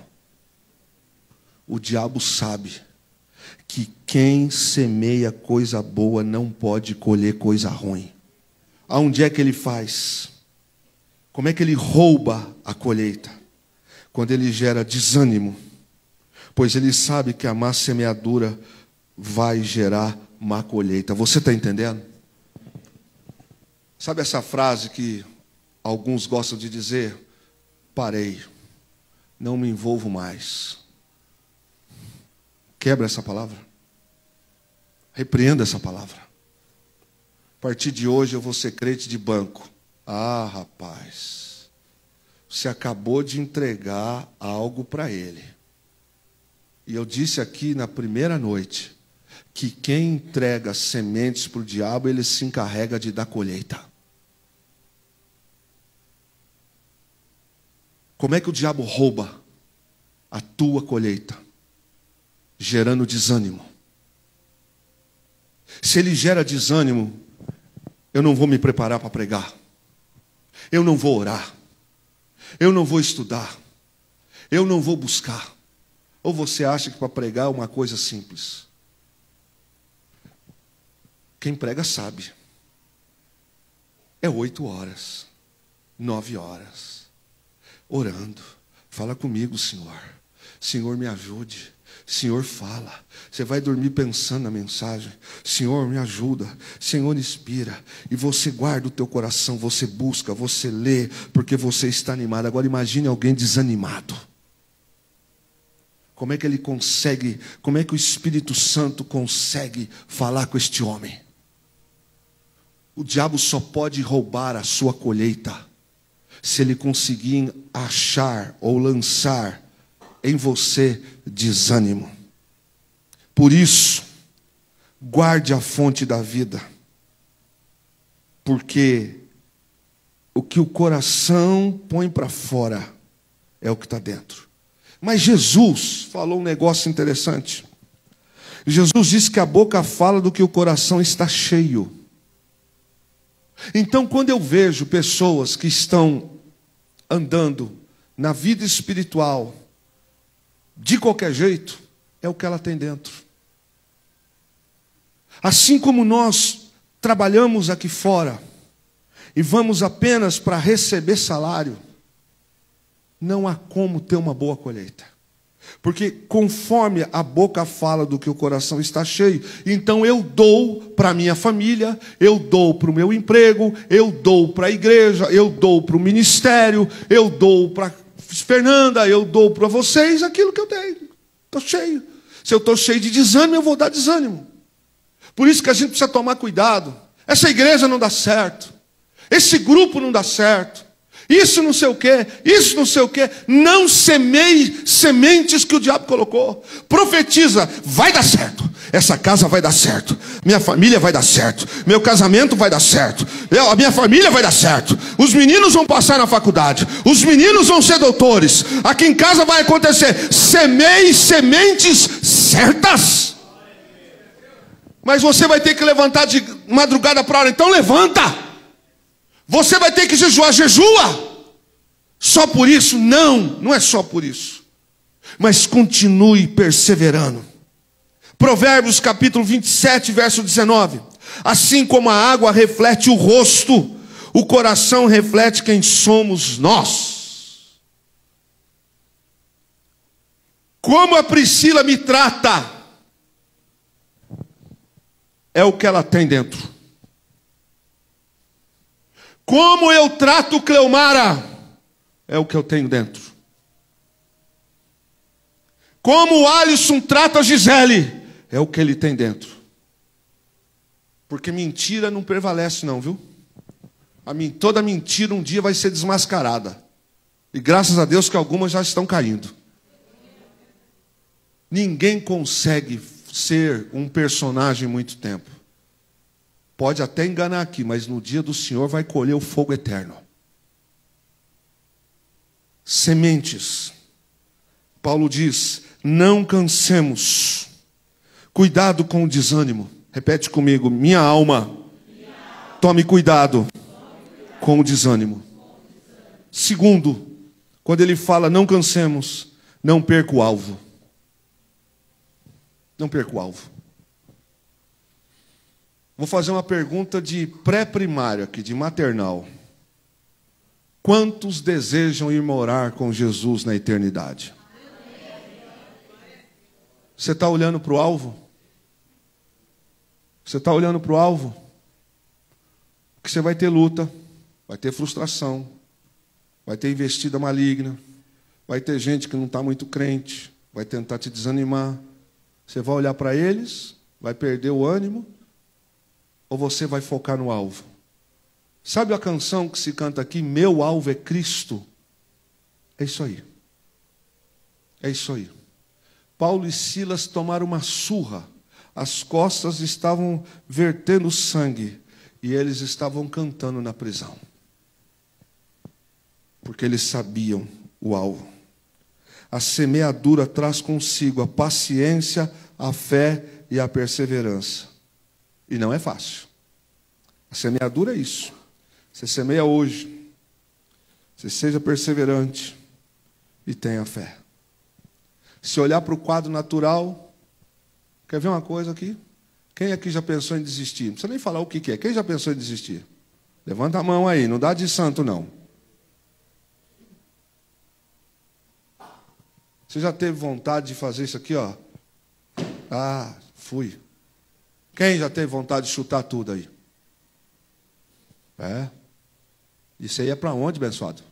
O diabo sabe que quem semeia coisa boa não pode colher coisa ruim. Aonde é que ele faz? Como é que ele rouba a colheita? Quando ele gera desânimo. Pois ele sabe que a má semeadura vai gerar má colheita. Você está entendendo? Sabe essa frase que alguns gostam de dizer? Parei, não me envolvo mais. Quebra essa palavra. Repreenda essa palavra. A partir de hoje eu vou ser crente de banco. Ah, rapaz, você acabou de entregar algo para ele. E eu disse aqui na primeira noite que quem entrega sementes para o diabo, ele se encarrega de dar colheita. Como é que o diabo rouba a tua colheita? Gerando desânimo. Se ele gera desânimo, eu não vou me preparar para pregar. Eu não vou orar. Eu não vou estudar. Eu não vou buscar. Ou você acha que para pregar é uma coisa simples? Quem prega sabe. É 8 horas, 9 horas. Orando. Fala comigo, Senhor. Senhor, me ajude. Senhor, fala. Você vai dormir pensando na mensagem. Senhor, me ajuda. Senhor, inspira. E você guarda o teu coração. Você busca, você lê, porque você está animado. Agora imagine alguém desanimado. Como é que ele consegue, como é que o Espírito Santo consegue falar com este homem? O diabo só pode roubar a sua colheita se ele conseguir achar ou lançar em você desânimo. Por isso, guarde a fonte da vida, porque o que o coração põe para fora é o que está dentro. Mas Jesus falou um negócio interessante. Jesus disse que a boca fala do que o coração está cheio. Então, quando eu vejo pessoas que estão andando na vida espiritual de qualquer jeito, é o que ela tem dentro. Assim como nós trabalhamos aqui fora e vamos apenas para receber salário, não há como ter uma boa colheita. Porque conforme a boca fala do que o coração está cheio, então eu dou para a minha família, eu dou para o meu emprego, eu dou para a igreja, eu dou para o ministério, eu dou para Fernanda, eu dou para vocês aquilo que eu tenho. Estou cheio. Se eu estou cheio de desânimo, eu vou dar desânimo. Por isso que a gente precisa tomar cuidado. Essa igreja não dá certo. Esse grupo não dá certo. Isso não sei o quê, isso não sei o quê. Não semeie sementes que o diabo colocou. Profetiza, vai dar certo. Essa casa vai dar certo. Minha família vai dar certo. Meu casamento vai dar certo. A minha família vai dar certo. Os meninos vão passar na faculdade. Os meninos vão ser doutores. Aqui em casa vai acontecer. Semeie sementes certas. Mas você vai ter que levantar de madrugada para hora. Então levanta. Você vai ter que jejuar, jejua. Só por isso? Não, não é só por isso. Mas continue perseverando. Provérbios capítulo 27, verso 19. Assim como a água reflete o rosto, o coração reflete quem somos nós. Como a Priscila me trata, é o que ela tem dentro. Como eu trato Cleomara, é o que eu tenho dentro. Como o Alisson trata a Gisele, é o que ele tem dentro. Porque mentira não prevalece não, viu? Toda mentira um dia vai ser desmascarada. E graças a Deus que algumas já estão caindo. Ninguém consegue ser um personagem muito tempo. Pode até enganar aqui, mas no dia do Senhor vai colher o fogo eterno. Sementes. Paulo diz, não cansemos. Cuidado com o desânimo. Repete comigo, minha alma Tome cuidado com o desânimo. Segundo, quando ele fala não cansemos, não perca o alvo. Não perca o alvo. Vou fazer uma pergunta de pré-primário aqui, de maternal. Quantos desejam ir morar com Jesus na eternidade? Você está olhando para o alvo? Você está olhando para o alvo? Porque você vai ter luta, vai ter frustração, vai ter investida maligna, vai ter gente que não está muito crente, vai tentar te desanimar. Você vai olhar para eles, vai perder o ânimo, ou você vai focar no alvo? Sabe a canção que se canta aqui? Meu alvo é Cristo. É isso aí. É isso aí. Paulo e Silas tomaram uma surra. As costas estavam vertendo sangue. E eles estavam cantando na prisão. Porque eles sabiam o alvo. A semeadura traz consigo a paciência, a fé e a perseverança. E não é fácil. A semeadura é isso. Você semeia hoje. Você seja perseverante e tenha fé. Se olhar para o quadro natural, quer ver uma coisa aqui? Quem aqui já pensou em desistir? Não precisa nem falar o que é. Quem já pensou em desistir? Levanta a mão aí, não dá de santo não. Você já teve vontade de fazer isso aqui, ó? Ah, fui. Quem já teve vontade de chutar tudo aí? É? Isso aí é para onde, abençoado?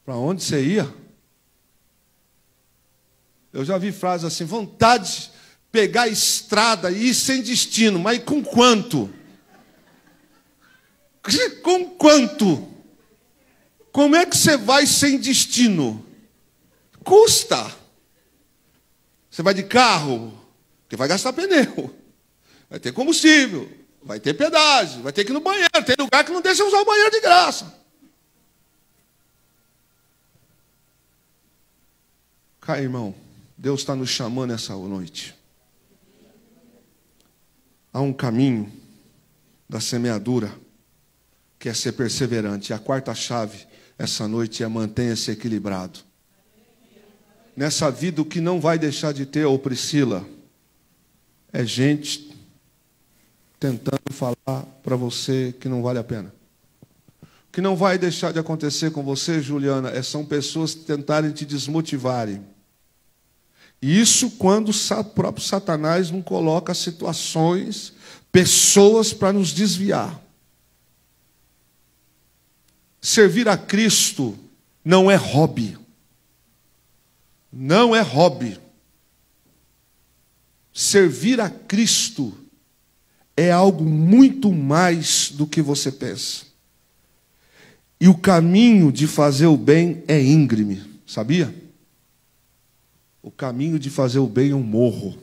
Para onde você ia? Eu já vi frases assim, vontade de pegar a estrada e ir sem destino, mas com quanto? Com quanto? Como é que você vai sem destino? Custa. Você vai de carro, porque vai gastar pneu, vai ter combustível, vai ter pedágio, vai ter que ir no banheiro, tem lugar que não deixa usar o banheiro de graça. Cá, irmão, Deus está nos chamando essa noite. Há um caminho da semeadura, que é ser perseverante. E a quarta chave, essa noite, é mantenha-se equilibrado. Nessa vida, o que não vai deixar de ter, ô Priscila, é gente tentando falar para você que não vale a pena. O que não vai deixar de acontecer com você, Juliana, são pessoas tentarem te desmotivarem. E isso quando o próprio Satanás não coloca situações, pessoas para nos desviar. Servir a Cristo não é hobby. Não é hobby. Servir a Cristo é algo muito mais do que você pensa. E o caminho de fazer o bem é íngreme, sabia? O caminho de fazer o bem é um morro.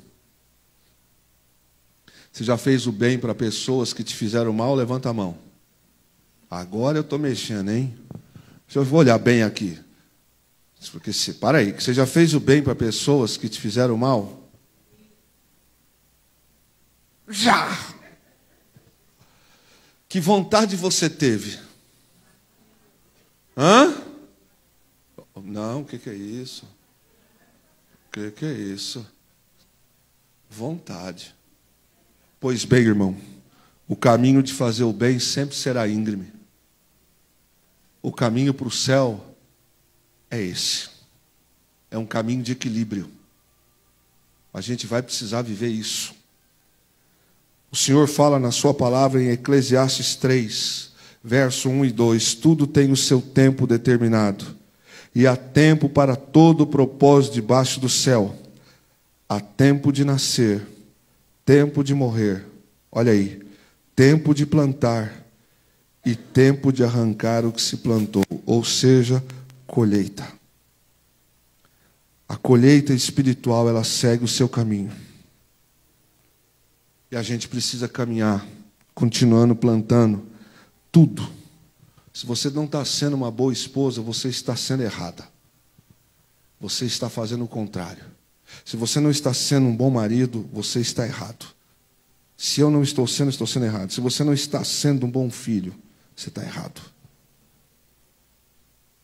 Você já fez o bem para pessoas que te fizeram mal? Levanta a mão. Agora eu estou mexendo, hein? Deixa eu olhar bem aqui. Porque, para aí, você já fez o bem para pessoas que te fizeram mal? Já! Que vontade você teve? Hã? Não, o que é isso? O que é isso? Vontade. Pois bem, irmão, o caminho de fazer o bem sempre será íngreme. O caminho para o céu é esse. É um caminho de equilíbrio. A gente vai precisar viver isso. O Senhor fala na sua palavra em Eclesiastes 3, verso 1 e 2. Tudo tem o seu tempo determinado. E há tempo para todo o propósito debaixo do céu. Há tempo de nascer, tempo de morrer. Olha aí. Tempo de plantar e tempo de arrancar o que se plantou. Ou seja, colheita. A colheita espiritual, ela segue o seu caminho. E a gente precisa caminhar, continuando plantando tudo. Se você não está sendo uma boa esposa, você está sendo errada. Você está fazendo o contrário. Se você não está sendo um bom marido, você está errado. Se eu não estou sendo errado. Se você não está sendo um bom filho, você está errado.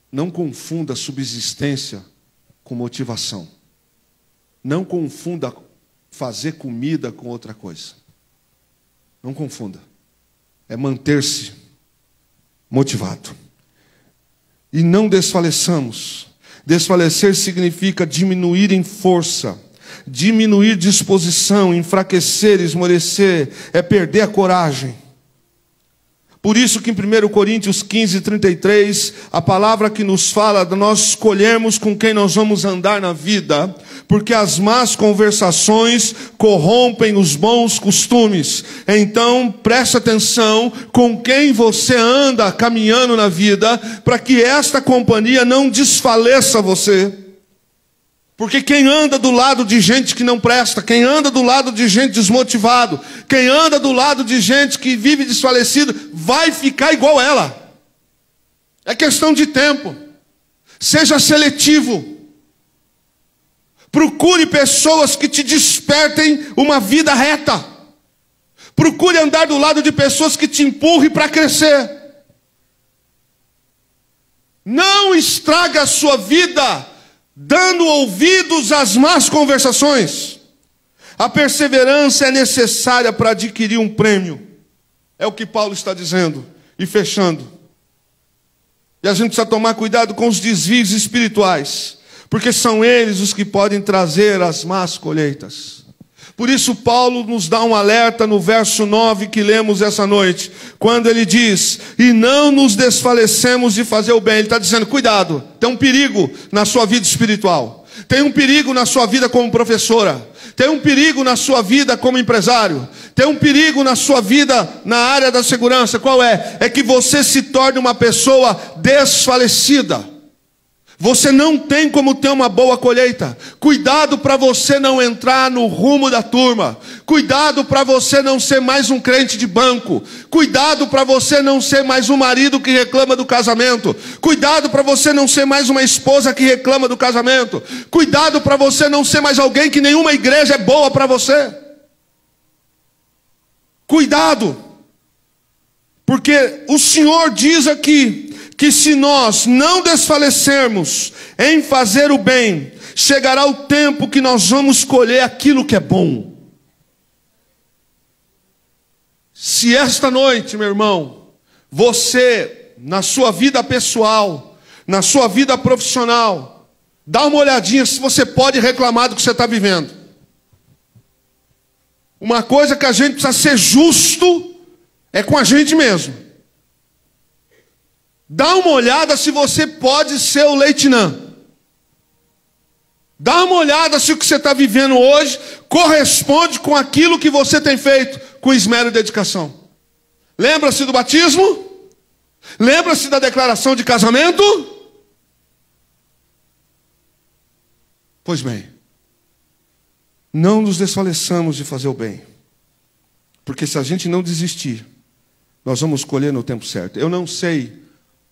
Não confunda subsistência com motivação. Não confunda fazer comida com outra coisa. Não confunda. É manter-se motivado. E não desfaleçamos. Desfalecer significa diminuir em força, diminuir disposição, enfraquecer, esmorecer, é perder a coragem. Por isso que em 1 Coríntios 15, 33, a palavra que nos fala de nós escolhermos com quem nós vamos andar na vida, porque as más conversações corrompem os bons costumes. Então, preste atenção com quem você anda caminhando na vida, para que esta companhia não desfaleça você. Porque quem anda do lado de gente que não presta, quem anda do lado de gente desmotivado, quem anda do lado de gente que vive desfalecido, vai ficar igual ela. É questão de tempo. Seja seletivo. Procure pessoas que te despertem uma vida reta. Procure andar do lado de pessoas que te empurrem para crescer. Não estrague a sua vida dando ouvidos às más conversações. A perseverança é necessária para adquirir um prêmio. É o que Paulo está dizendo. E fechando. E a gente precisa tomar cuidado com os desvios espirituais, porque são eles os que podem trazer as más colheitas. Por isso Paulo nos dá um alerta no verso 9 que lemos essa noite, quando ele diz: e não nos desfalecemos de fazer o bem. Ele está dizendo, cuidado, tem um perigo na sua vida espiritual, tem um perigo na sua vida como professora, tem um perigo na sua vida como empresário, tem um perigo na sua vida na área da segurança. Qual é? É que você se torne uma pessoa desfalecida. Você não tem como ter uma boa colheita. Cuidado para você não entrar no rumo da turma. Cuidado para você não ser mais um crente de banco. Cuidado para você não ser mais um marido que reclama do casamento. Cuidado para você não ser mais uma esposa que reclama do casamento. Cuidado para você não ser mais alguém que nenhuma igreja é boa para você. Cuidado. Porque o Senhor diz aqui que se nós não desfalecermos em fazer o bem, chegará o tempo que nós vamos colher aquilo que é bom. Se esta noite, meu irmão, você, na sua vida pessoal, na sua vida profissional, dá uma olhadinha se você pode reclamar do que você está vivendo. Uma coisa que a gente precisa ser justo é com a gente mesmo. Dá uma olhada se você pode ser o Leitinã. Dá uma olhada se o que você está vivendo hoje corresponde com aquilo que você tem feito com esmero e dedicação. Lembra-se do batismo? Lembra-se da declaração de casamento? Pois bem, não nos desfaleçamos de fazer o bem. Porque se a gente não desistir, nós vamos colher no tempo certo. Eu não sei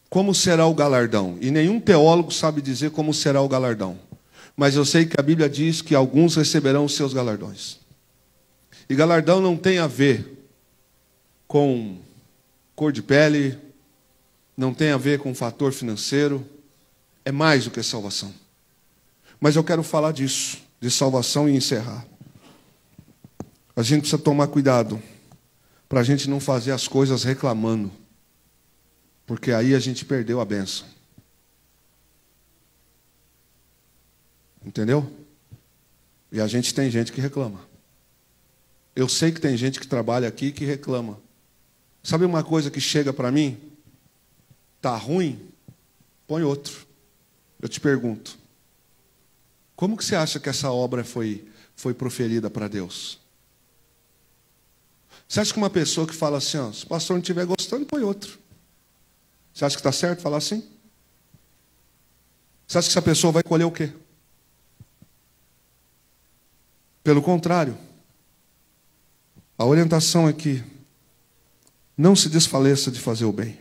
como será o galardão, e nenhum teólogo sabe dizer como será o galardão, mas eu sei que a Bíblia diz que alguns receberão os seus galardões. E galardão não tem a ver com cor de pele, não tem a ver com fator financeiro, é mais do que salvação. Mas eu quero falar disso, de salvação, e encerrar. A gente precisa tomar cuidado para a gente não fazer as coisas reclamando, porque aí a gente perdeu a bênção. Entendeu? E a gente tem gente que reclama. Eu sei que tem gente que trabalha aqui que reclama. Sabe uma coisa que chega para mim? Tá ruim? Põe outro. Eu te pergunto. Como que você acha que essa obra foi proferida para Deus? Você acha que uma pessoa que fala assim, ó, se o pastor não estiver gostando, põe outro. Você acha que está certo falar assim? Você acha que essa pessoa vai colher o quê? Pelo contrário, a orientação é que não se desfaleça de fazer o bem.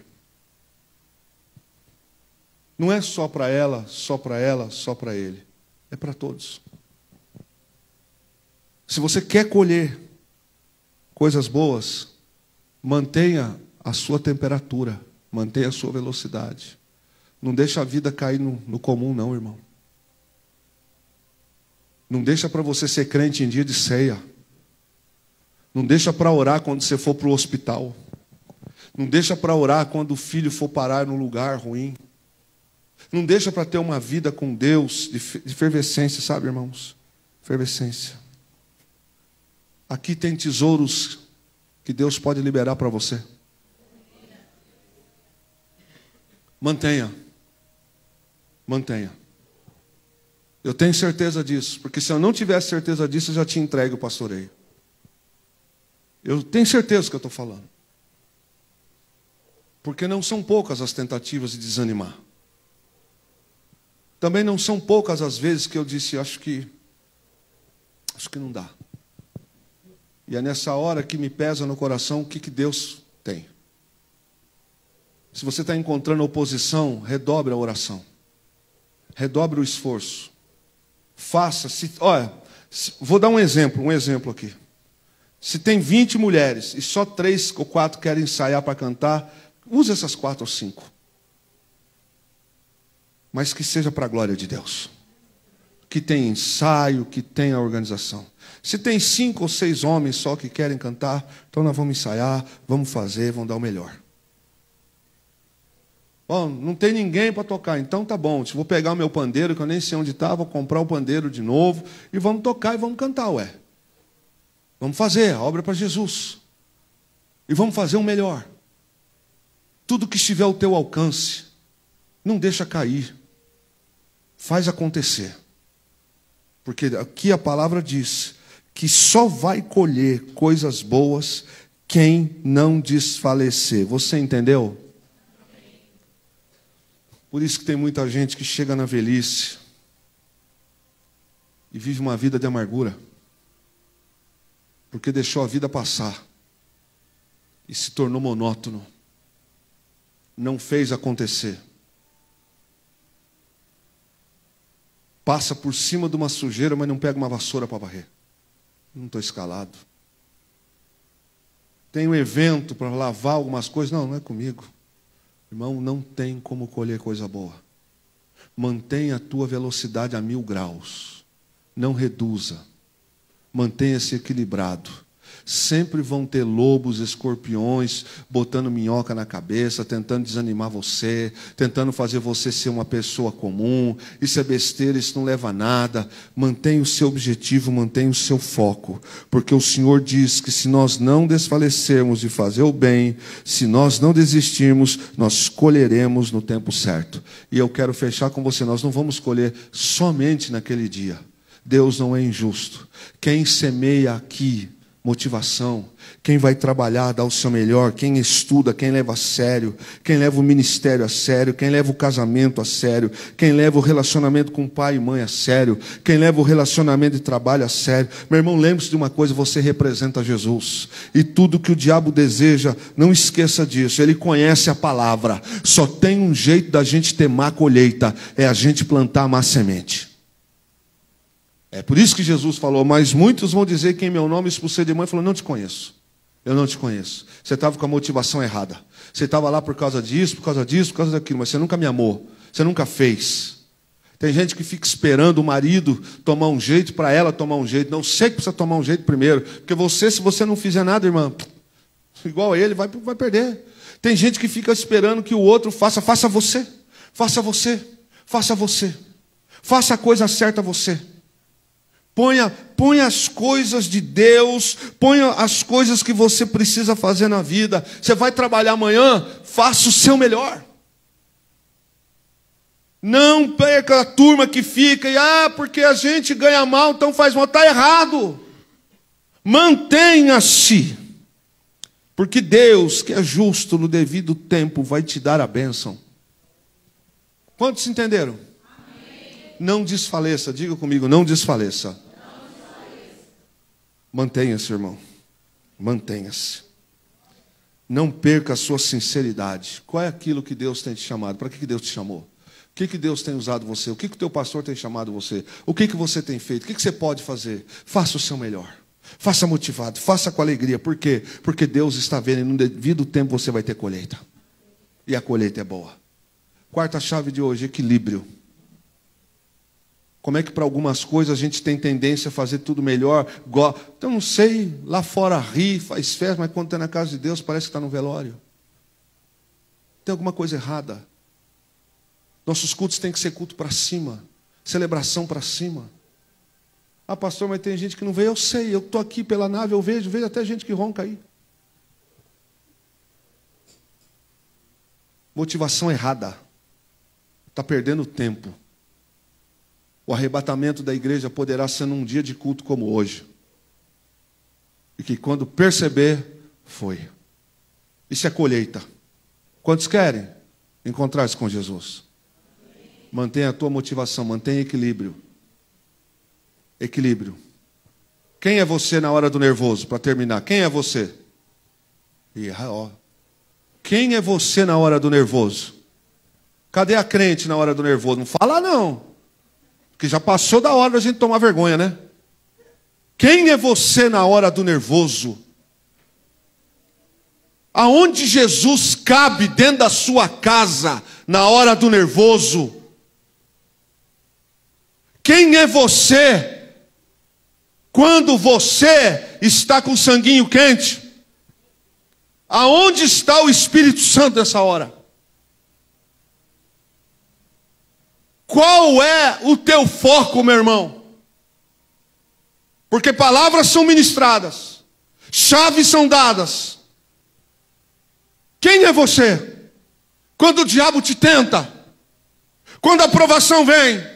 Não é só para ela, só para ela, só para ele. É para todos. Se você quer colher coisas boas, mantenha a sua temperatura, mantenha a sua velocidade. Não deixa a vida cair no comum, não, irmão. Não deixa para você ser crente em dia de ceia. Não deixa para orar quando você for para o hospital. Não deixa para orar quando o filho for parar num lugar ruim. Não deixa para ter uma vida com Deus de efervescência, sabe, irmãos? Efervescência. Aqui tem tesouros que Deus pode liberar para você. Mantenha. Mantenha. Eu tenho certeza disso, porque se eu não tivesse certeza disso, eu já tinha entregue o pastoreio. Eu tenho certeza do que eu estou falando. Porque não são poucas as tentativas de desanimar. Também não são poucas as vezes que eu disse, acho que não dá. E é nessa hora que me pesa no coração o que Deus tem. Se você está encontrando oposição, redobre a oração. Redobre o esforço. Faça. Vou dar um exemplo aqui. Se tem 20 mulheres e só 3 ou 4 querem ensaiar para cantar, use essas 4 ou 5. Mas que seja para a glória de Deus. Que tenha ensaio, que tenha organização. Se tem 5 ou 6 homens só que querem cantar, então nós vamos ensaiar, vamos fazer, vamos dar o melhor. Bom, não tem ninguém para tocar, então tá bom. Se vou pegar o meu pandeiro, que eu nem sei onde está, vou comprar o pandeiro de novo, e vamos tocar e vamos cantar, ué. Vamos fazer a obra para Jesus. E vamos fazer o melhor. Tudo que estiver ao teu alcance, não deixa cair. Faz acontecer. Porque aqui a palavra diz que só vai colher coisas boas quem não desfalecer. Você entendeu? Por isso que tem muita gente que chega na velhice e vive uma vida de amargura. Porque deixou a vida passar e se tornou monótono. Não fez acontecer. Passa por cima de uma sujeira, mas não pega uma vassoura para varrer. Não estou escalado. Tem um evento para lavar algumas coisas. Não é comigo. Irmão, não tem como colher coisa boa. Mantenha a tua velocidade a 1000 graus. Não reduza. Mantenha-se equilibrado. Sempre vão ter lobos, escorpiões, botando minhoca na cabeça, tentando desanimar você, tentando fazer você ser uma pessoa comum. Isso é besteira, isso não leva a nada. Mantenha o seu objetivo, mantenha o seu foco. Porque o Senhor diz que se nós não desfalecermos de fazer o bem, se nós não desistirmos, nós colheremos no tempo certo. E eu quero fechar com você, nós não vamos colher somente naquele dia. Deus não é injusto. Quem semeia aqui motivação, quem vai trabalhar, dar o seu melhor, quem estuda, quem leva a sério, quem leva o ministério a sério, quem leva o casamento a sério, quem leva o relacionamento com pai e mãe a sério, quem leva o relacionamento de trabalho a sério. Meu irmão, lembre-se de uma coisa, você representa Jesus. E tudo que o diabo deseja, não esqueça disso, ele conhece a palavra. Só tem um jeito da gente ter má colheita, é a gente plantar má semente. É por isso que Jesus falou, mas muitos vão dizer que em meu nome expulsei demônio. Ele falou, não te conheço. Eu não te conheço. Você estava com a motivação errada. Você estava lá por causa disso, por causa disso, por causa daquilo. Mas você nunca me amou. Você nunca fez. Tem gente que fica esperando o marido tomar um jeito para ela tomar um jeito. Não sei que precisa tomar um jeito primeiro. Porque você, se você não fizer nada, irmã, igual a ele, vai perder. Tem gente que fica esperando que o outro faça. Faça você. Faça você. Faça você. Faça a coisa certa você. Ponha as coisas de Deus, ponha as coisas que você precisa fazer na vida. Você vai trabalhar amanhã, faça o seu melhor. Não perca a turma que fica e, porque a gente ganha mal, então faz mal. Está errado. Mantenha-se. Porque Deus, que é justo no devido tempo, vai te dar a bênção. Quantos entenderam? Não desfaleça, diga comigo, não desfaleça. Mantenha-se, irmão. Mantenha-se. Não perca a sua sinceridade. Qual é aquilo que Deus tem te chamado? Para que Deus te chamou? O que Deus tem usado você? O que o teu pastor tem chamado você? O que você tem feito? O que você pode fazer? Faça o seu melhor. Faça motivado, faça com alegria. Por quê? Porque Deus está vendo e no devido tempo você vai ter colheita. E a colheita é boa. Quarta chave de hoje, equilíbrio. Como é que para algumas coisas a gente tem tendência a fazer tudo melhor? Então não sei, lá fora ri, faz festa, mas quando está na casa de Deus parece que está no velório. Tem alguma coisa errada. Nossos cultos têm que ser culto para cima. Celebração para cima. Ah, pastor, mas tem gente que não vê. Eu sei, eu estou aqui pela nave, eu vejo até gente que ronca aí. Motivação errada. Está perdendo tempo. O arrebatamento da igreja poderá ser num dia de culto como hoje. E que quando perceber, foi. Isso é colheita. Quantos querem encontrar-se com Jesus? Mantenha a tua motivação, mantenha equilíbrio. Equilíbrio. Quem é você na hora do nervoso? Para terminar, quem é você? Quem é você na hora do nervoso? Cadê a crente na hora do nervoso? Não fala não. Porque já passou da hora da gente tomar vergonha, né? Quem é você na hora do nervoso? Aonde Jesus cabe dentro da sua casa na hora do nervoso? Quem é você quando você está com o sanguinho quente? Aonde está o Espírito Santo nessa hora? Qual é o teu foco, meu irmão? Porque palavras são ministradas, chaves são dadas. Quem é você? Quando o diabo te tenta, quando a provação vem,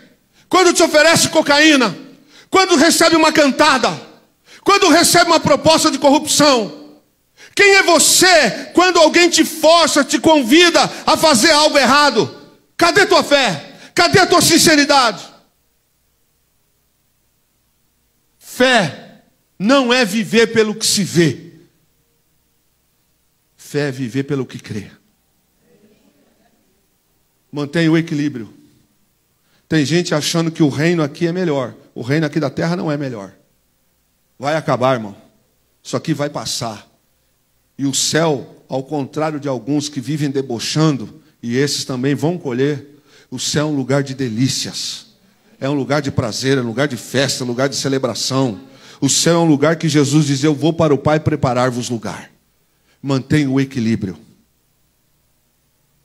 quando te oferece cocaína, quando recebe uma cantada, quando recebe uma proposta de corrupção. Quem é você quando alguém te força, te convida a fazer algo errado? Cadê tua fé? Cadê a tua sinceridade? Fé não é viver pelo que se vê. Fé é viver pelo que crê. Mantenha o equilíbrio. Tem gente achando que o reino aqui é melhor. O reino aqui da terra não é melhor. Vai acabar, irmão. Isso aqui vai passar. E o céu, ao contrário de alguns que vivem debochando, e esses também vão colher, o céu é um lugar de delícias. É um lugar de prazer, é um lugar de festa, é um lugar de celebração. O céu é um lugar que Jesus diz: eu vou para o Pai preparar-vos lugar. Mantenha o equilíbrio.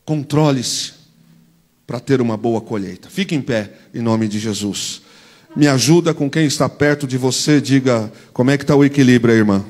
Controle-se para ter uma boa colheita. Fique em pé, em nome de Jesus. Me ajuda com quem está perto de você. Diga, como é que está o equilíbrio aí, irmã?